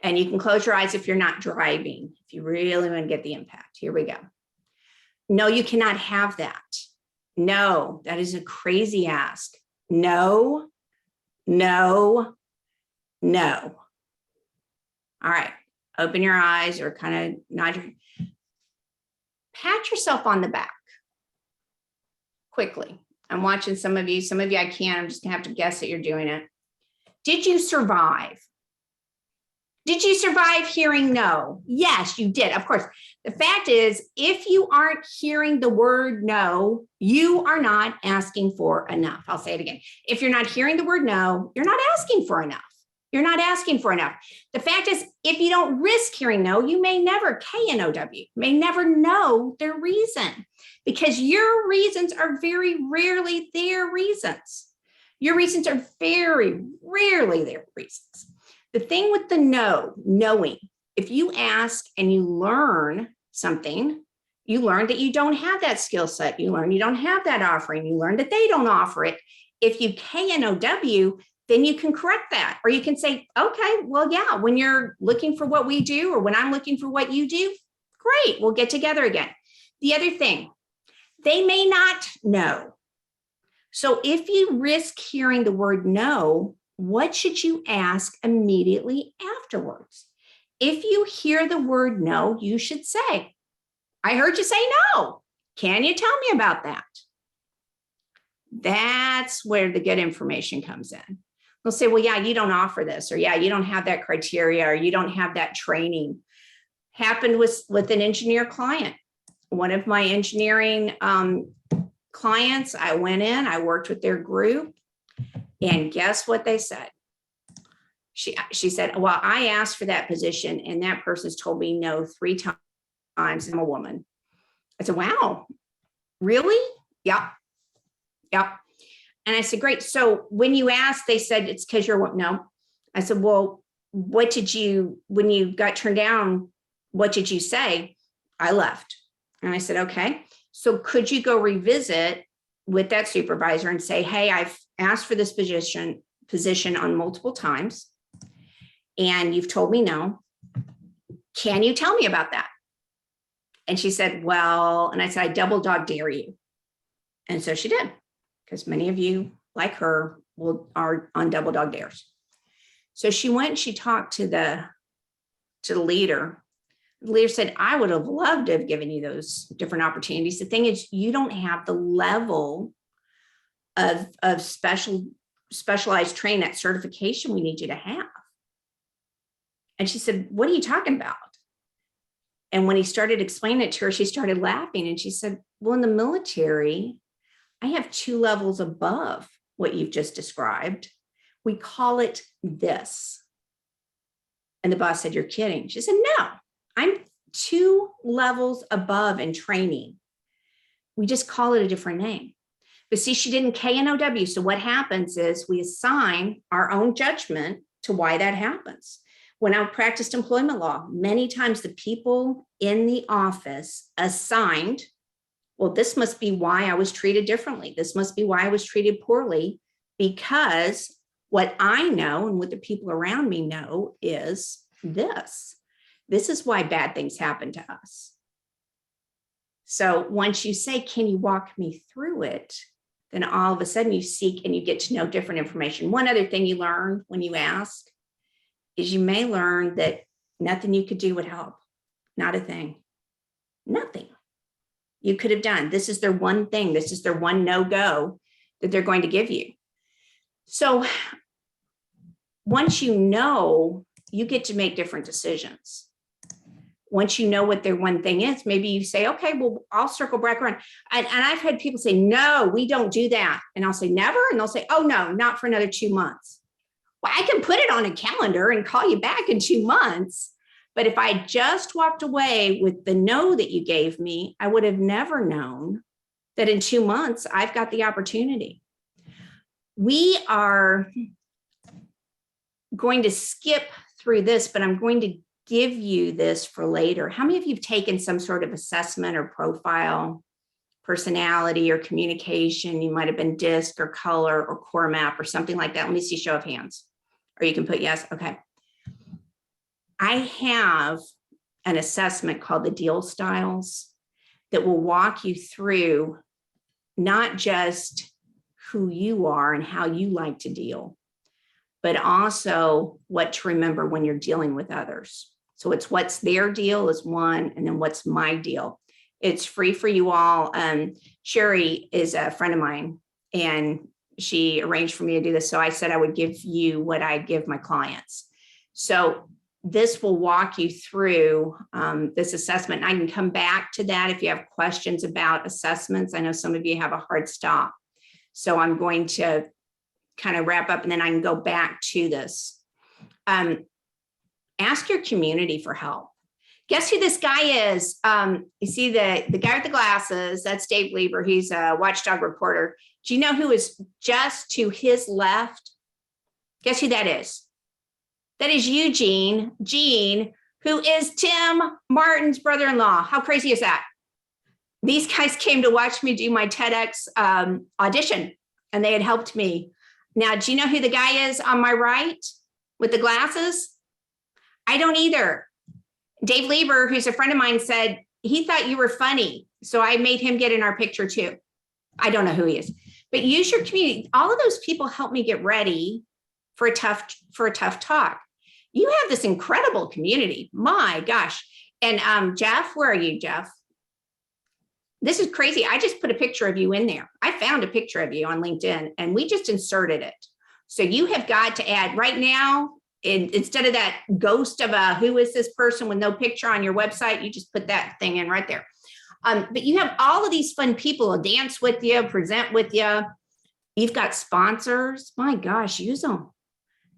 And you can close your eyes if you're not driving, if you really want to get the impact. Here we go. No, you cannot have that. No, that is a crazy ask. No, no, no. All right. Open your eyes or kind of nod your, pat yourself on the back quickly. I'm watching some of you I can't. I'm just gonna have to guess that you're doing it. Did you survive? Did you survive hearing no? Yes, you did. Of course. The fact is, if you aren't hearing the word no, you are not asking for enough. I'll say it again. If you're not hearing the word no, you're not asking for enough. You're not asking for enough. The fact is, if you don't risk hearing no, you may never, K-N-O-W, may never know their reason, because your reasons are very rarely their reasons. Your reasons are very rarely their reasons. The thing with the no, knowing, if you ask and you learn something, you learn that you don't have that skill set. You learn you don't have that offering. You learn that they don't offer it. If you K-N-O-W, then you can correct that. Or you can say, okay, well, yeah, when you're looking for what we do, or when I'm looking for what you do, great, we'll get together again. The other thing, they may not know. So if you risk hearing the word no, what should you ask immediately afterwards? If you hear the word no, you should say, I heard you say no. Can you tell me about that? That's where the good information comes in. They'll say, well, yeah, you don't offer this, or yeah, you don't have that criteria, or you don't have that training. Happened with an engineer client. One of my engineering clients, I went in, I worked with their group, and guess what they said? She said, well, I asked for that position and that person's told me no 3 times. I'm a woman. I said, wow, really? Yep. And I said, great. So when you asked, they said, it's because you're what? No. I said, well, when you got turned down, what did you say? I left. And I said, okay. So could you go revisit with that supervisor and say, hey, I've asked for this position on multiple times, and you've told me no. Can you tell me about that? And she said, well, and I said, I double dog dare you. And so she did, because many of you, like her, are on double dog dares. So she went and she talked to the leader. The leader said, I would have loved to have given you those different opportunities. The thing is, you don't have the level of specialized training, that certification we need you to have. And she said, what are you talking about? And when he started explaining it to her, she started laughing. And she said, well, in the military, I have 2 levels above what you've just described. We call it this. And the boss said, you're kidding. She said, no, I'm 2 levels above in training. We just call it a different name. But see, she didn't K-N-O-W. So what happens is we assign our own judgment to why that happens. When I practiced employment law, many times the people in the office assigned, well, this must be why I was treated differently. This must be why I was treated poorly, because what I know and what the people around me know is this. This is why bad things happen to us. So once you say, can you walk me through it? Then all of a sudden you seek and you get to know different information. One other thing you learn when you ask is you may learn that nothing you could do would help. Not a thing. Nothing you could have done. This is their one thing. This is their one no-go that they're going to give you. So once you know, you get to make different decisions. Once you know what their one thing is, maybe you say, okay, well, I'll circle back around. And I've had people say, no, we don't do that. And I'll say, never. And they'll say, oh, no, not for another 2 months. Well, I can put it on a calendar and call you back in 2 months. But if I just walked away with the no that you gave me, I would have never known that in 2 months, I've got the opportunity. We are going to skip through this, but I'm going to give you this for later. How many of you have taken some sort of assessment or profile, personality or communication? You might have been DISC or color or core map or something like that. Let me see, show of hands. Or you can put yes. Okay. I have an assessment called the Deal Styles that will walk you through not just who you are and how you like to deal, but also what to remember when you're dealing with others. So it's what's their deal is one, and then what's my deal. It's free for you all. Sherry is a friend of mine, and she arranged for me to do this. So I said I would give you what I give my clients. So this will walk you through this assessment. And I can come back to that if you have questions about assessments. I know some of you have a hard stop. So I'm going to kind of wrap up and then I can go back to this. Ask your community for help. Guess who this guy is? You see the guy with the glasses, that's Dave Lieber. He's a watchdog reporter. Do you know who is just to his left? Guess who that is? That is Eugene, Gene, who is Tim Martin's brother-in-law. How crazy is that? These guys came to watch me do my TEDx audition, and they had helped me. Now, do you know who the guy is on my right with the glasses? I don't either. Dave Lieber, who's a friend of mine, said he thought you were funny. So I made him get in our picture too. I don't know who he is, but use your community. All of those people helped me get ready for a tough talk. You have this incredible community. My gosh. And Jeff, where are you, Jeff? This is crazy. I just put a picture of you in there. I found a picture of you on LinkedIn and we just inserted it. So you have got to add right now, instead of that ghost of a who is this person with no picture on your website, you just put that thing in right there. But you have all of these fun people who dance with you, present with you. You've got sponsors. My gosh, use them.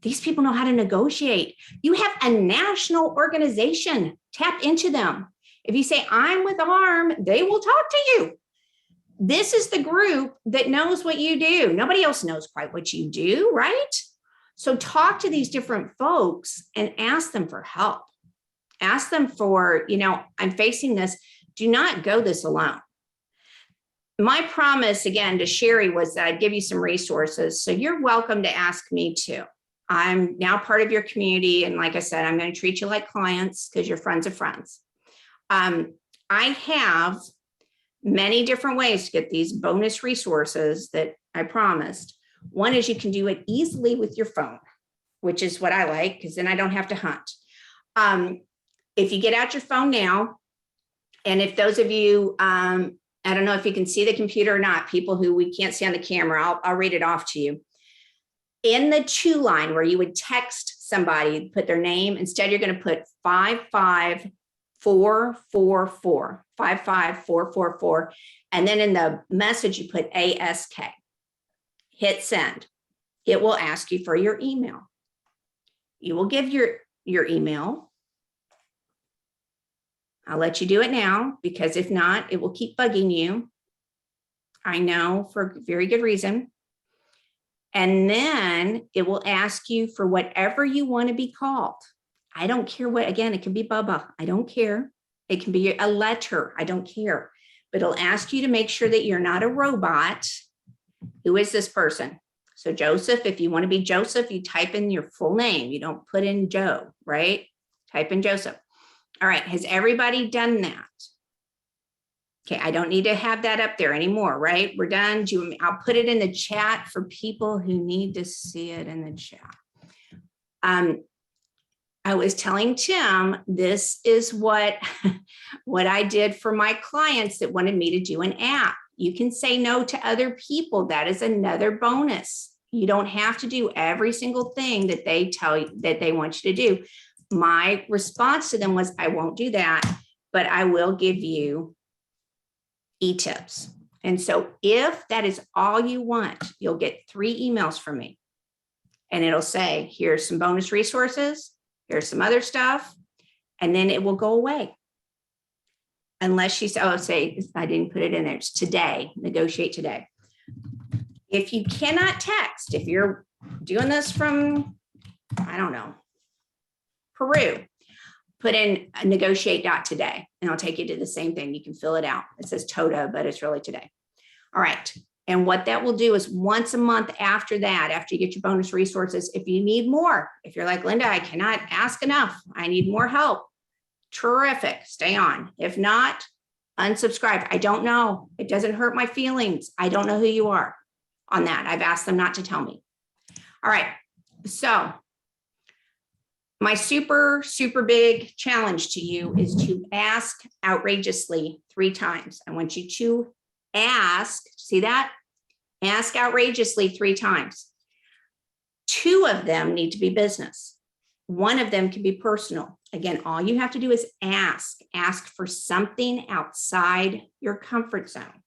These people know how to negotiate. You have a national organization. Tap into them. If you say, I'm with AHRMM, they will talk to you. This is the group that knows what you do. Nobody else knows quite what you do, right? So talk to these different folks and ask them for help. Ask them for, I'm facing this. Do not go this alone. My promise, again, to Sherry was that I'd give you some resources. So you're welcome to ask me too. I'm now part of your community. And like I said, I'm going to treat you like clients because you're friends of friends. I have many different ways to get these bonus resources that I promised. One is you can do it easily with your phone, which is what I like, because then I don't have to hunt. If you get out your phone now, and if those of you, I don't know if you can see the computer or not, people who we can't see on the camera, I'll read it off to you. In the to line where you would text somebody, put their name, instead you're going to put 55444, 55444. And then in the message, you put ASK. Hit send. It will ask you for your email. You will give your email. I'll let you do it now, because if not, it will keep bugging you. I know, for very good reason. And then it will ask you for whatever you want to be called. I don't care what, again, it can be Bubba. I don't care. It can be a letter. I don't care. But it'll ask you to make sure that you're not a robot. Who is this person? So Joseph, if you want to be Joseph, you type in your full name. You don't put in Joe, right? Type in Joseph. All right. Has everybody done that? Okay, I don't need to have that up there anymore, right? We're done. I'll put it in the chat for people who need to see it in the chat. I was telling Tim, this is what I did for my clients that wanted me to do an app. You can say no to other people. That is another bonus. You don't have to do every single thing that they tell you that they want you to do. My response to them was, I won't do that, but I will give you e-tips. And so if that is all you want, you'll get 3 emails from me. And it'll say, here's some bonus resources, here's some other stuff, and then it will go away. Unless you say, oh, say, I didn't put it in there, it's today, negotiate today. If you cannot text, if you're doing this from, I don't know, Peru, put in negotiate.today, and I'll take you to the same thing. You can fill it out. It says TOTA, but it's really today. All right. And what that will do is once a month after that, after you get your bonus resources, if you need more, if you're like, Linda, I cannot ask enough, I need more help. Terrific, stay on. If not, unsubscribe. I don't know. It doesn't hurt my feelings. I don't know who you are on that. I've asked them not to tell me. All right. So my super, super big challenge to you is to ask outrageously 3 times. I want you to ask, see that? Ask outrageously 3 times. 2 of them need to be business. 1 of them can be personal. Again, all you have to do is ask for something outside your comfort zone.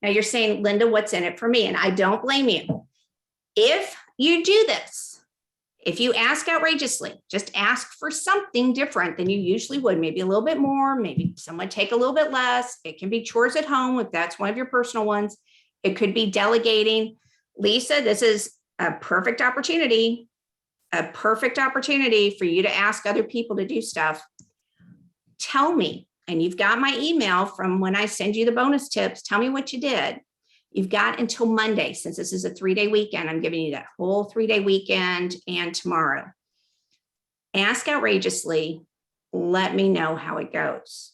Now you're saying, Linda, what's in it for me? And I don't blame you. If you do this, if you ask outrageously, just ask for something different than you usually would, maybe a little bit more, maybe someone take a little bit less. It can be chores at home if that's one of your personal ones. It could be delegating. Lisa, this is a perfect opportunity for you to ask other people to do stuff. Tell me, and you've got my email from when I send you the bonus tips. Tell me what you did. You've got until Monday, since this is a 3-day weekend. I'm giving you that whole 3-day weekend and tomorrow. Ask outrageously. Let me know how it goes.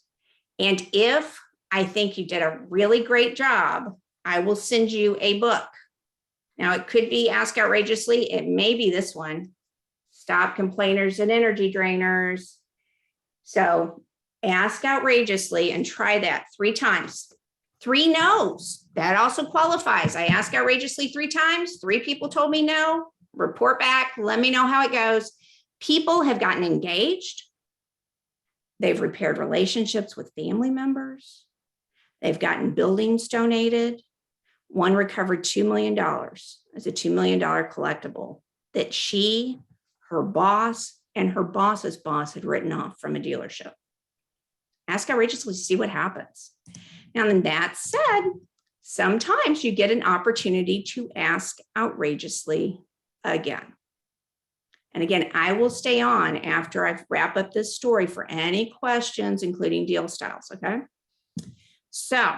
And if I think you did a really great job, I will send you a book. Now it could be Ask Outrageously. It may be this one, Stop Complainers and Energy Drainers. So ask outrageously and try that 3 times. 3 no's, that also qualifies. I asked outrageously 3 times. 3 people told me no. Report back. Let me know how it goes. People have gotten engaged. They've repaired relationships with family members. They've gotten buildings donated. One recovered $2 million as a $2 million collectible that she, her boss, and her boss's boss had written off from a dealership. Ask outrageously to see what happens. Now, then that said, sometimes you get an opportunity to ask outrageously again. And again, I will stay on after I wrap up this story for any questions, including deal styles, okay? So,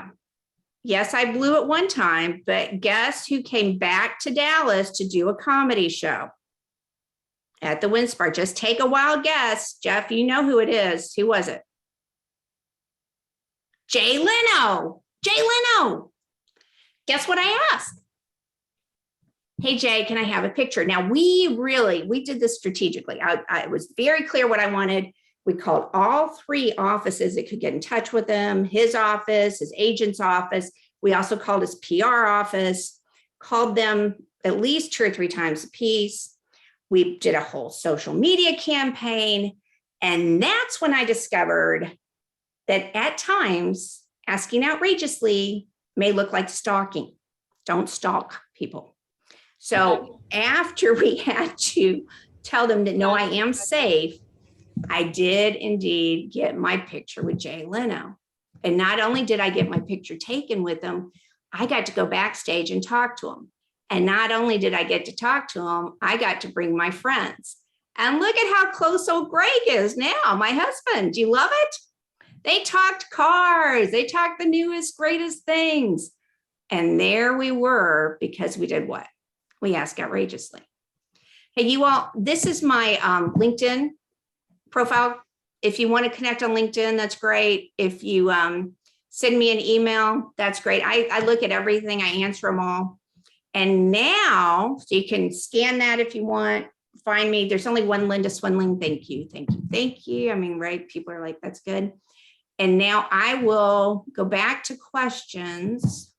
yes, I blew it one time, but guess who came back to Dallas to do a comedy show at the WinSpar? Just take a wild guess. Jeff, you know who it is. Who was it? Jay Leno. Jay Leno. Guess what I asked? Hey, Jay, can I have a picture? Now, we did this strategically. I was very clear what I wanted. We called all 3 offices that could get in touch with him, his office, his agent's office. We also called his PR office, called them at least 2 or 3 times a piece. We did a whole social media campaign. And that's when I discovered that at times asking outrageously may look like stalking. Don't stalk people. So after we had to tell them that, no, I am safe, I did indeed get my picture with Jay Leno. And not only did I get my picture taken with him, I got to go backstage and talk to him. And not only did I get to talk to him, I got to bring my friends. And look at how close old Greg is now, my husband. Do you love it? They talked cars. They talked the newest, greatest things. And there we were, because we did what? We asked outrageously. Hey, you all, this is my LinkedIn profile. If you want to connect on LinkedIn, that's great. If you send me an email. That's great. I look at everything. I answer them all. And now, so you can scan that if you want. Find me. There's only one Linda Swindling. Thank you. Thank you. Thank you. I mean, right. People are like, that's good. And now I will go back to questions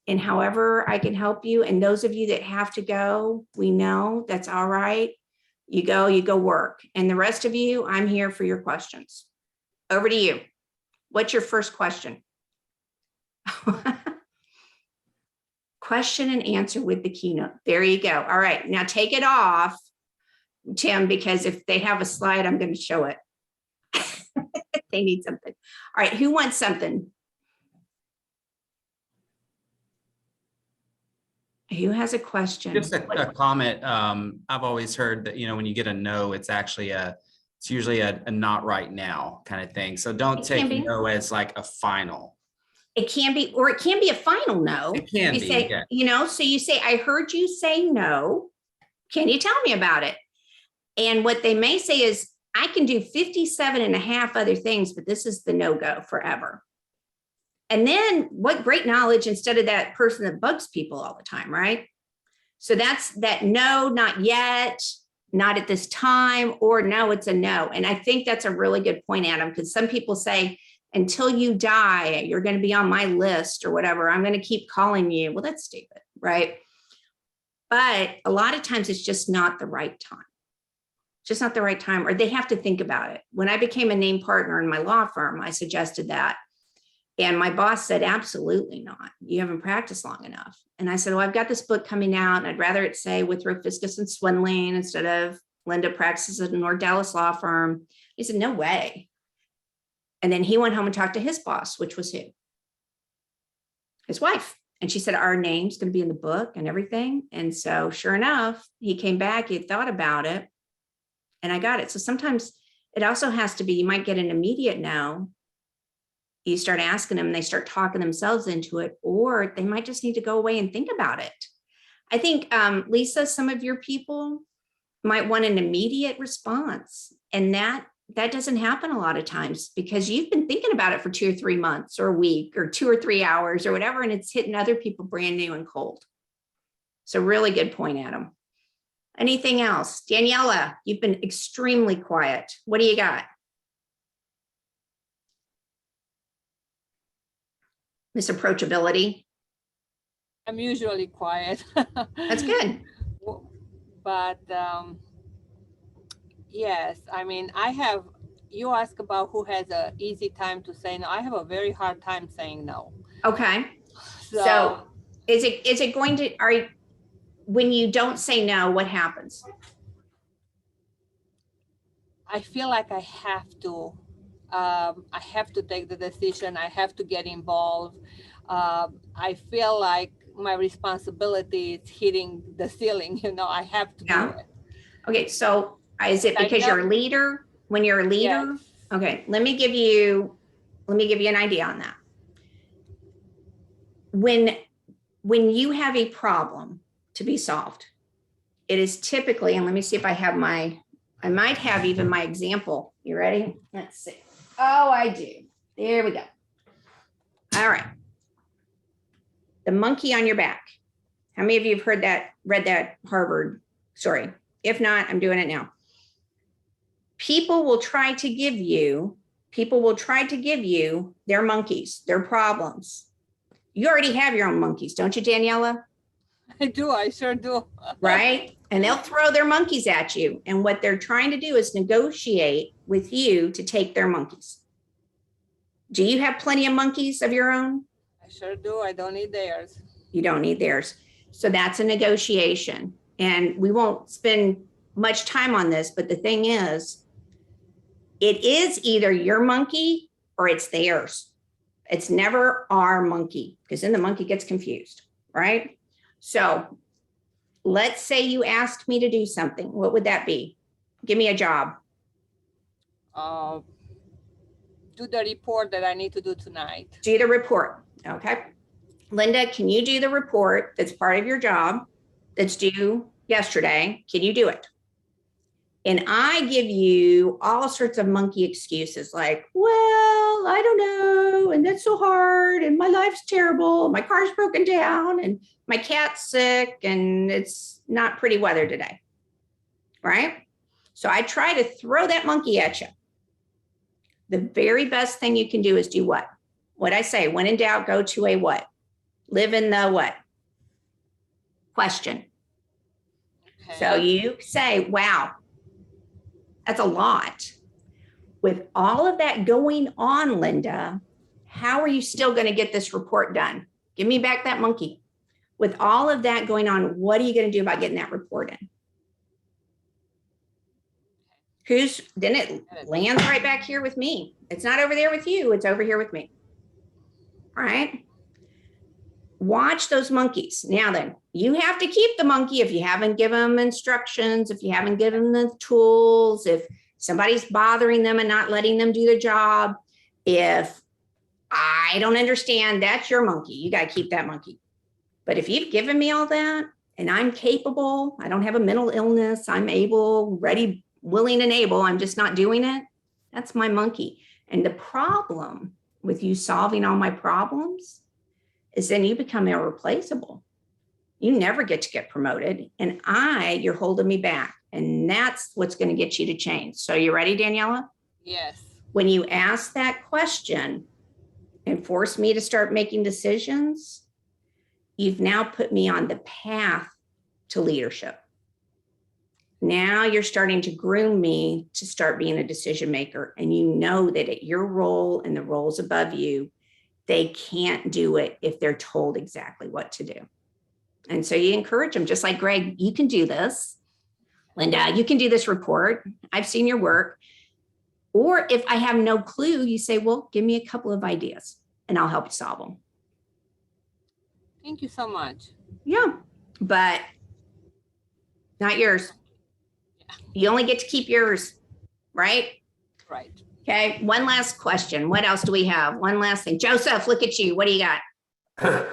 and however I can help you. And those of you that have to go, we know that's all right. You go work. And the rest of you, I'm here for your questions. Over to you. What's your first question? Question and answer with the keynote. There you go. All right. Now take it off, Tim, because if they have a slide, I'm going to show it. They need something. All right. Who wants something? Who has a question? Just a comment. I've always heard that, when you get a no, it's actually it's usually a not right now kind of thing. So don't take no as like a final. It can be, or it can be a final no. It can you be, say, yeah. So you say, I heard you say no. Can you tell me about it? And what they may say is, I can do 57 and a half other things, but this is the no-go forever. And then what great knowledge instead of that person that bugs people all the time, right? So that's that no, not yet, not at this time, or no, it's a no. And I think that's a really good point, Adam, because some people say, until you die, you're going to be on my list or whatever. I'm going to keep calling you. Well, that's stupid, right? But a lot of times it's just not the right time. Just not the right time, or they have to think about it. When I became a named partner in my law firm, I suggested that. And my boss said, absolutely not. You haven't practiced long enough. And I said, well, I've got this book coming out and I'd rather it say Withrow, Fiskus and Swindling instead of Linda practices at a North Dallas law firm. He said, no way. And then he went home and talked to his boss, which was who? His wife. And she said, our name's going to be in the book and everything. And so sure enough, he came back, he thought about it, and I got it. So sometimes it also has to be, you might get an immediate no. You start asking them and they start talking themselves into it, or they might just need to go away and think about it. I think, Lisa, some of your people might want an immediate response, and that doesn't happen a lot of times because you've been thinking about it for 2 or 3 months or a week or 2 or 3 hours or whatever, and it's hitting other people brand new and cold. So really good point, Adam. Anything else? Daniela, you've been extremely quiet. What do you got? Miss Approachability. I'm usually quiet. That's good. But yes, I mean, you ask about who has an easy time to say no. I have a very hard time saying no. Okay. So is it going to, when you don't say no, what happens? I feel like I have to take the decision. I have to get involved. I feel like my responsibility is hitting the ceiling. I have to do it. Okay, so is it because you're a leader? When you're a leader? Yes. Okay, let me give you an idea on that. When you have a problem to be solved, it is typically, and let me see if I might have even my example. You ready? Let's see. Oh, I do. There we go. All right. The monkey on your back. How many of you have read that Harvard story? If not, I'm doing it now. People will try to give you their monkeys, their problems. You already have your own monkeys, don't you, Daniela? I do. I sure do. Right? And they'll throw their monkeys at you. And what they're trying to do is negotiate with you to take their monkeys. Do you have plenty of monkeys of your own? I sure do. I don't need theirs. You don't need theirs. So that's a negotiation. And we won't spend much time on this, but the thing is, it is either your monkey or it's theirs. It's never our monkey, because then the monkey gets confused, right? So let's say you asked me to do something. What would that be? Give me a job. Do the report that I need to do tonight. Do the report. Okay. Linda, can you do the report that's part of your job that's due yesterday? Can you do it? And I give you all sorts of monkey excuses like, well, I don't know, and that's so hard, and my life's terrible, my car's broken down, and my cat's sick, and it's not pretty weather today, right? So I try to throw that monkey at you. The very best thing you can do is do what? What I say, when in doubt, go to a what? Live in the what? Question. Okay. So you say, wow, that's a lot. With all of that going on, Linda, how are you still going to get this report done? Give me back that monkey. With all of that going on, what are you going to do about getting that report in? Then it lands right back here with me. It's not over there with you. It's over here with me. All right. Watch those monkeys. Now then, you have to keep the monkey if you haven't given them instructions, if you haven't given them the tools, if somebody's bothering them and not letting them do their job. If I don't understand, that's your monkey. You got to keep that monkey. But if you've given me all that and I'm capable, I don't have a mental illness, I'm able, ready, willing, and able, I'm just not doing it, that's my monkey. And the problem with you solving all my problems is then you become irreplaceable. You never get to get promoted. And you're holding me back. And that's what's going to get you to change. So you ready, Daniela? Yes. When you ask that question and force me to start making decisions, you've now put me on the path to leadership. Now you're starting to groom me to start being a decision maker. And you know that at your role and the roles above you, they can't do it if they're told exactly what to do. And so you encourage them, just like Greg, you can do this. Linda, you can do this report. I've seen your work. Or if I have no clue, you say, well, give me a couple of ideas and I'll help you solve them. Thank you so much. Yeah, but not yours. You only get to keep yours, right? Right. Okay, one last question. What else do we have? One last thing. Joseph, look at you. What do you got?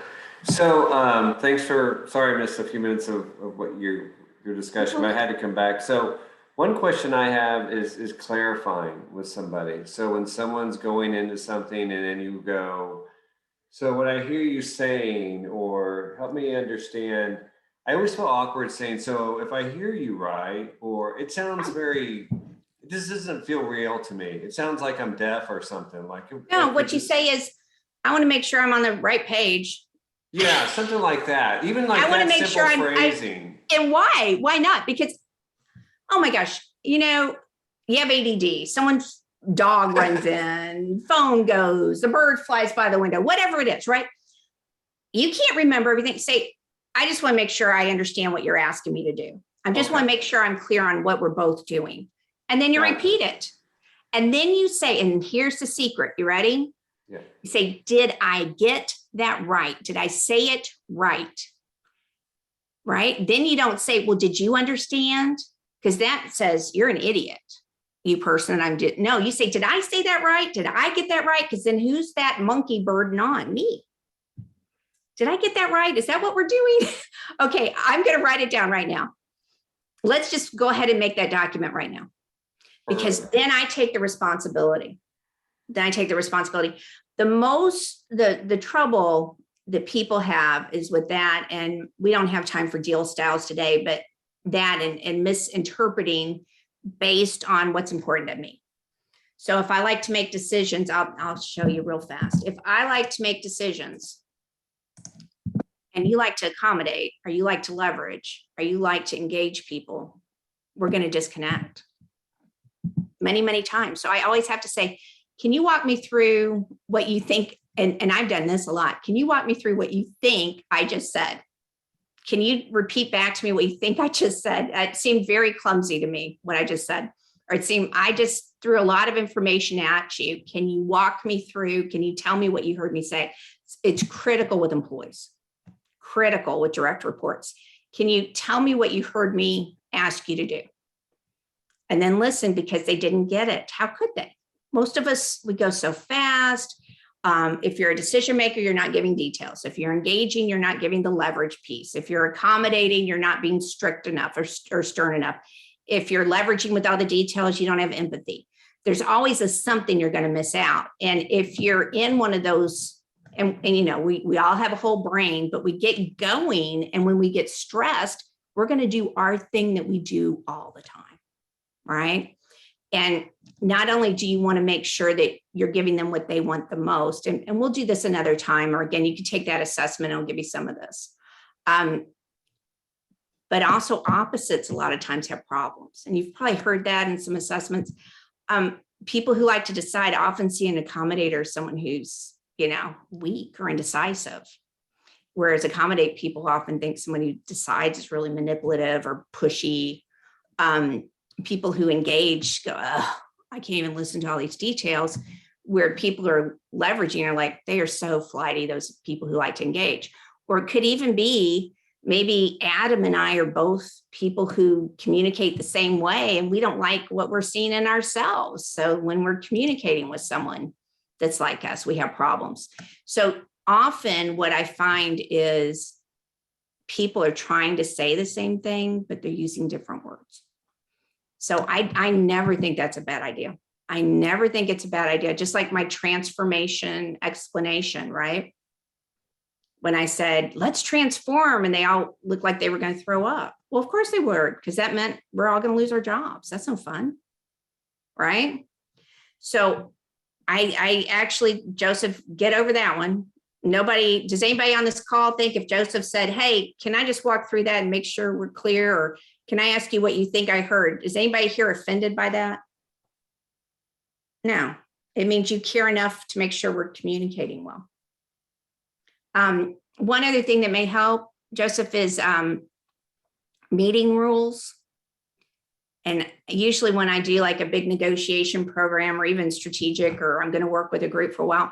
So thanks for, sorry I missed a few minutes of what your discussion, but I had to come back. So one question I have is clarifying with somebody. So when someone's going into something and then you go, so what I hear you saying, or help me understand, I always feel awkward saying, so if I hear you right, or it sounds very, this doesn't feel real to me. It sounds like I'm deaf or something. No, what you say is, I want to make sure I'm on the right page. Yeah, something like that. Even like I want to that make simple sure phrasing. And why? Why not? Because, oh my gosh, you have ADD. Someone's dog runs in, phone goes, the bird flies by the window, whatever it is, right? You can't remember everything. Say, I just want to make sure I understand what you're asking me to do. I just want to make sure I'm clear on what we're both doing. And then you repeat it. And then you say, and here's the secret. You ready? Yeah. You say, did I get that right? Did I say it right? Right? Then you don't say, well, did you understand? Because that says you're an idiot, you person. No, you say, did I say that right? Did I get that right? Because then who's that monkey burden on? Me. Did I get that right? Is that what we're doing? Okay, I'm going to write it down right now. Let's just go ahead and make that document right now. Because then I take the responsibility. The trouble that people have is with that, and we don't have time for deal styles today, but that and misinterpreting based on what's important to me. So if I like to make decisions, I'll show you real fast. If I like to make decisions and you like to accommodate, or you like to leverage, or you like to engage people, we're going to disconnect many, many times. So I always have to say, can you walk me through what you think? And I've done this a lot. Can you walk me through what you think I just said? Can you repeat back to me what you think I just said? It seemed very clumsy to me, what I just said. Or it seemed I just threw a lot of information at you. Can you walk me through? Can you tell me what you heard me say? It's critical with employees, critical with direct reports. Can you tell me what you heard me ask you to do? And then listen, because they didn't get it. How could they? Most of us, we go so fast. If you're a decision maker, you're not giving details. If you're engaging, you're not giving the leverage piece. If you're accommodating, you're not being strict enough or stern enough. If you're leveraging with all the details, you don't have empathy. There's always something you're going to miss out. And if you're in one of those, and you know, we all have a whole brain, but we get going. And when we get stressed, we're going to do our thing that we do all the time, right? And not only do you want to make sure that you're giving them what they want the most, and we'll do this another time, or again, you can take that assessment and I'll give you some of this. But also opposites a lot of times have problems. And you've probably heard that in some assessments. People who like to decide often see an accommodator as someone who's, you know, weak or indecisive. Whereas accommodate people often think someone who decides is really manipulative or pushy. People who engage go, oh, I can't even listen to all these details. Where people are leveraging are like, they are so flighty, those people who like to engage. Or it could even be, maybe Adam and I are both people who communicate the same way, and we don't like what we're seeing in ourselves. So when we're communicating with someone that's like us, we have problems. So often what I find is people are trying to say the same thing, but they're using different words. So I never think that's a bad idea. I never think it's a bad idea. Just like my transformation explanation, right? When I said, let's transform, and they all looked like they were going to throw up. Well, of course they were, because that meant we're all going to lose our jobs. That's no fun, right? So I actually, Joseph, get over that one. Does anybody on this call think if Joseph said, hey, can I just walk through that and make sure we're clear? Or can I ask you what you think I heard? Is anybody here offended by that? No, it means you care enough to make sure we're communicating well. One other thing that may help, Joseph, is meeting rules. And usually when I do like a big negotiation program or even strategic, or I'm going to work with a group for a while,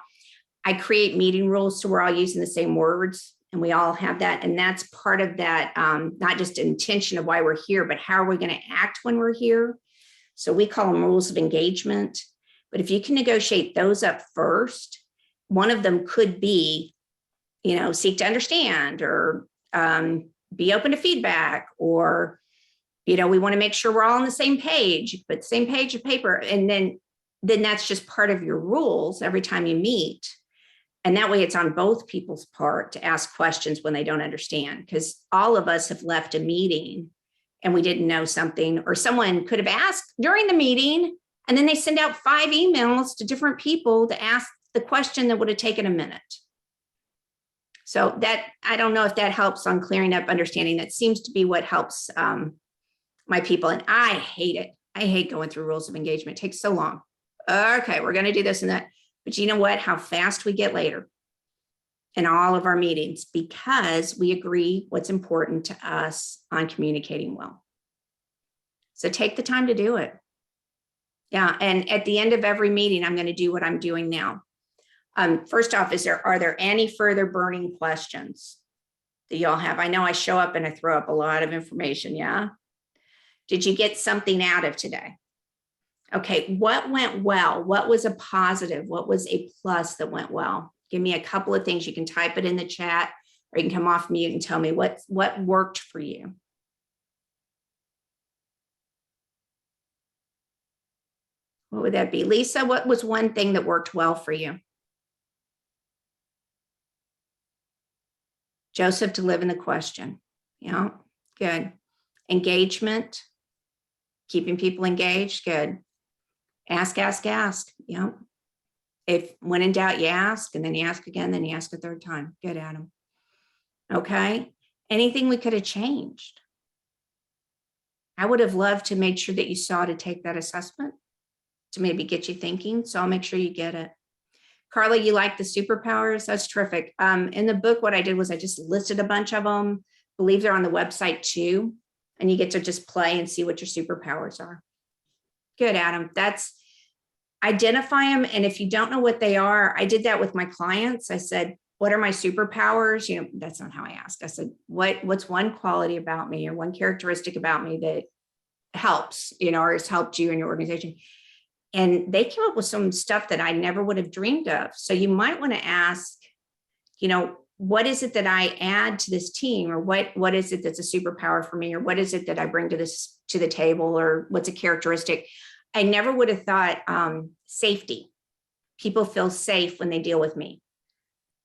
I create meeting rules so we're all using the same words and we all have that. And that's part of that, not just intention of why we're here, but how are we going to act when we're here? So we call them rules of engagement. But if you can negotiate those up first, one of them could be, you know, seek to understand, or be open to feedback, or, you know, we want to make sure we're all on the same page, but same page of paper. And then that's just part of your rules every time you meet. And that way it's on both people's part to ask questions when they don't understand, because all of us have left a meeting and we didn't know something, or someone could have asked during the meeting and then they send out 5 emails to different people to ask the question that would have taken a minute. So that, I don't know if that helps on clearing up understanding. That seems to be what helps my people. And I hate it. I hate going through rules of engagement. It takes so long. Okay, we're going to do this and that. But you know what? How fast we get later in all of our meetings, because we agree what's important to us on communicating well. So take the time to do it. Yeah. And at the end of every meeting, I'm going to do what I'm doing now. First off, are there any further burning questions that y'all have? I know I show up and I throw up a lot of information. Yeah. Did you get something out of today? Okay. What went well? What was a positive? What was a plus that went well? Give me a couple of things. You can type it in the chat, or you can come off mute and tell me what worked for you. What would that be? Lisa, what was one thing that worked well for you? Joseph, to live in the question. Yeah, good. Engagement, keeping people engaged, good. Ask, ask, ask. Yeah. If when in doubt, you ask, and then you ask again, then you ask a third time. Good, Adam. Okay. Anything we could have changed? I would have loved to make sure that you saw to take that assessment to maybe get you thinking. So I'll make sure you get it. Carla, you like the superpowers? That's terrific. In the book, what I did was I just listed a bunch of them. I believe they're on the website too. And you get to just play and see what your superpowers are. Good, Adam. That's identify them. And if you don't know what they are, I did that with my clients. I said, what are my superpowers? You know, that's not how I asked. I said, what's one quality about me or one characteristic about me that helps, you know, or has helped you in your organization? And they came up with some stuff that I never would have dreamed of. So you might want to ask, you know, what is it that I add to this team, or what is it that's a superpower for me, or what is it that I bring to the table, or what's a characteristic? I never would have thought safety. People feel safe when they deal with me.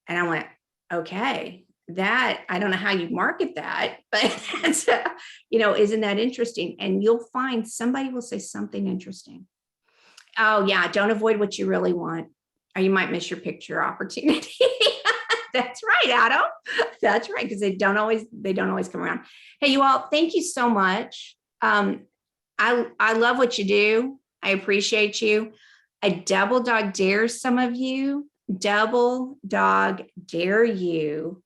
And I went, okay, that, I don't know how you market that, but that's, isn't that interesting? And you'll find somebody will say something interesting. Oh yeah, don't avoid what you really want, or you might miss your picture opportunity. That's right, Adam. That's right, because they don't always come around. Hey, you all, thank you so much. I love what you do. I appreciate you. I double dog dare some of you, double dog dare you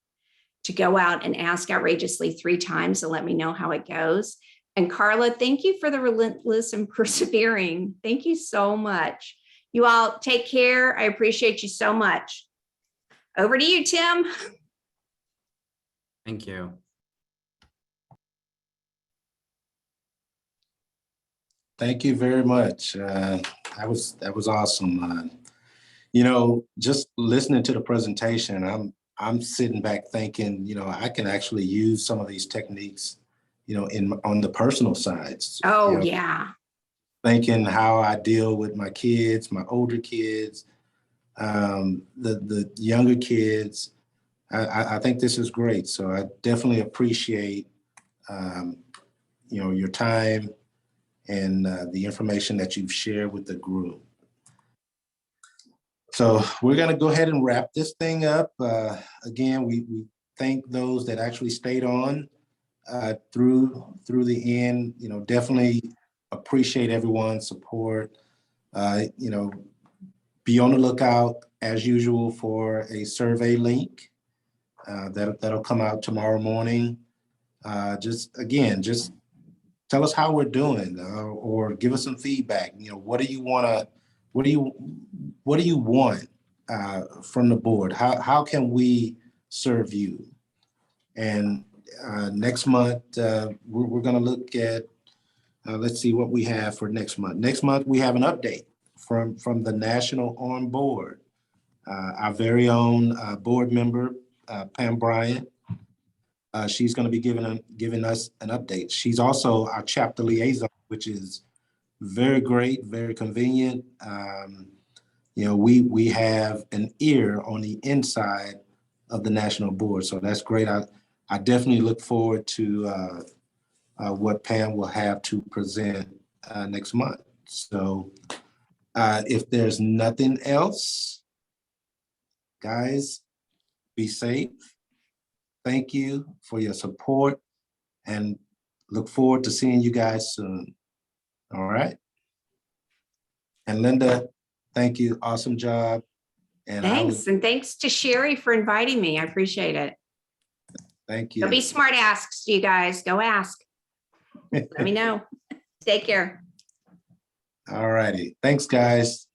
to go out and ask outrageously 3 times and let me know how it goes. And Carla, thank you for the relentless and persevering. Thank you so much. You all take care. I appreciate you so much. Over to you, Tim. Thank you. Thank you very much. That was awesome. Just listening to the presentation, I'm sitting back thinking, I can actually use some of these techniques, on the personal sides. Oh, yeah. Thinking how I deal with my kids, my older kids, the younger kids. I think this is great. So I definitely appreciate, your time and the information that you've shared with the group. So we're going to go ahead and wrap this thing up. Again, we thank those that actually stayed on through the end. Definitely appreciate everyone's support. Be on the lookout as usual for a survey link that'll come out tomorrow morning. Just tell us how we're doing, or give us some feedback. What do you want from the board? How can we serve you? And next month, we're going to look at, let's see what we have for next month. Next month, we have an update from the National On Board. Our very own board member, Pam Bryant. She's going to be giving us an update. She's also our chapter liaison, which is very great, very convenient. We have an ear on the inside of the national board, so that's great. I definitely look forward to what Pam will have to present next month. So if there's nothing else, guys, be safe. Thank you for your support, and look forward to seeing you guys soon. All right. And Linda, thank you. Awesome job. And Thanks. And thanks to Sherry for inviting me. I appreciate it. Thank you. Don't be smart asks, you guys. Go ask. Let me know. Take care. All righty. Thanks, guys.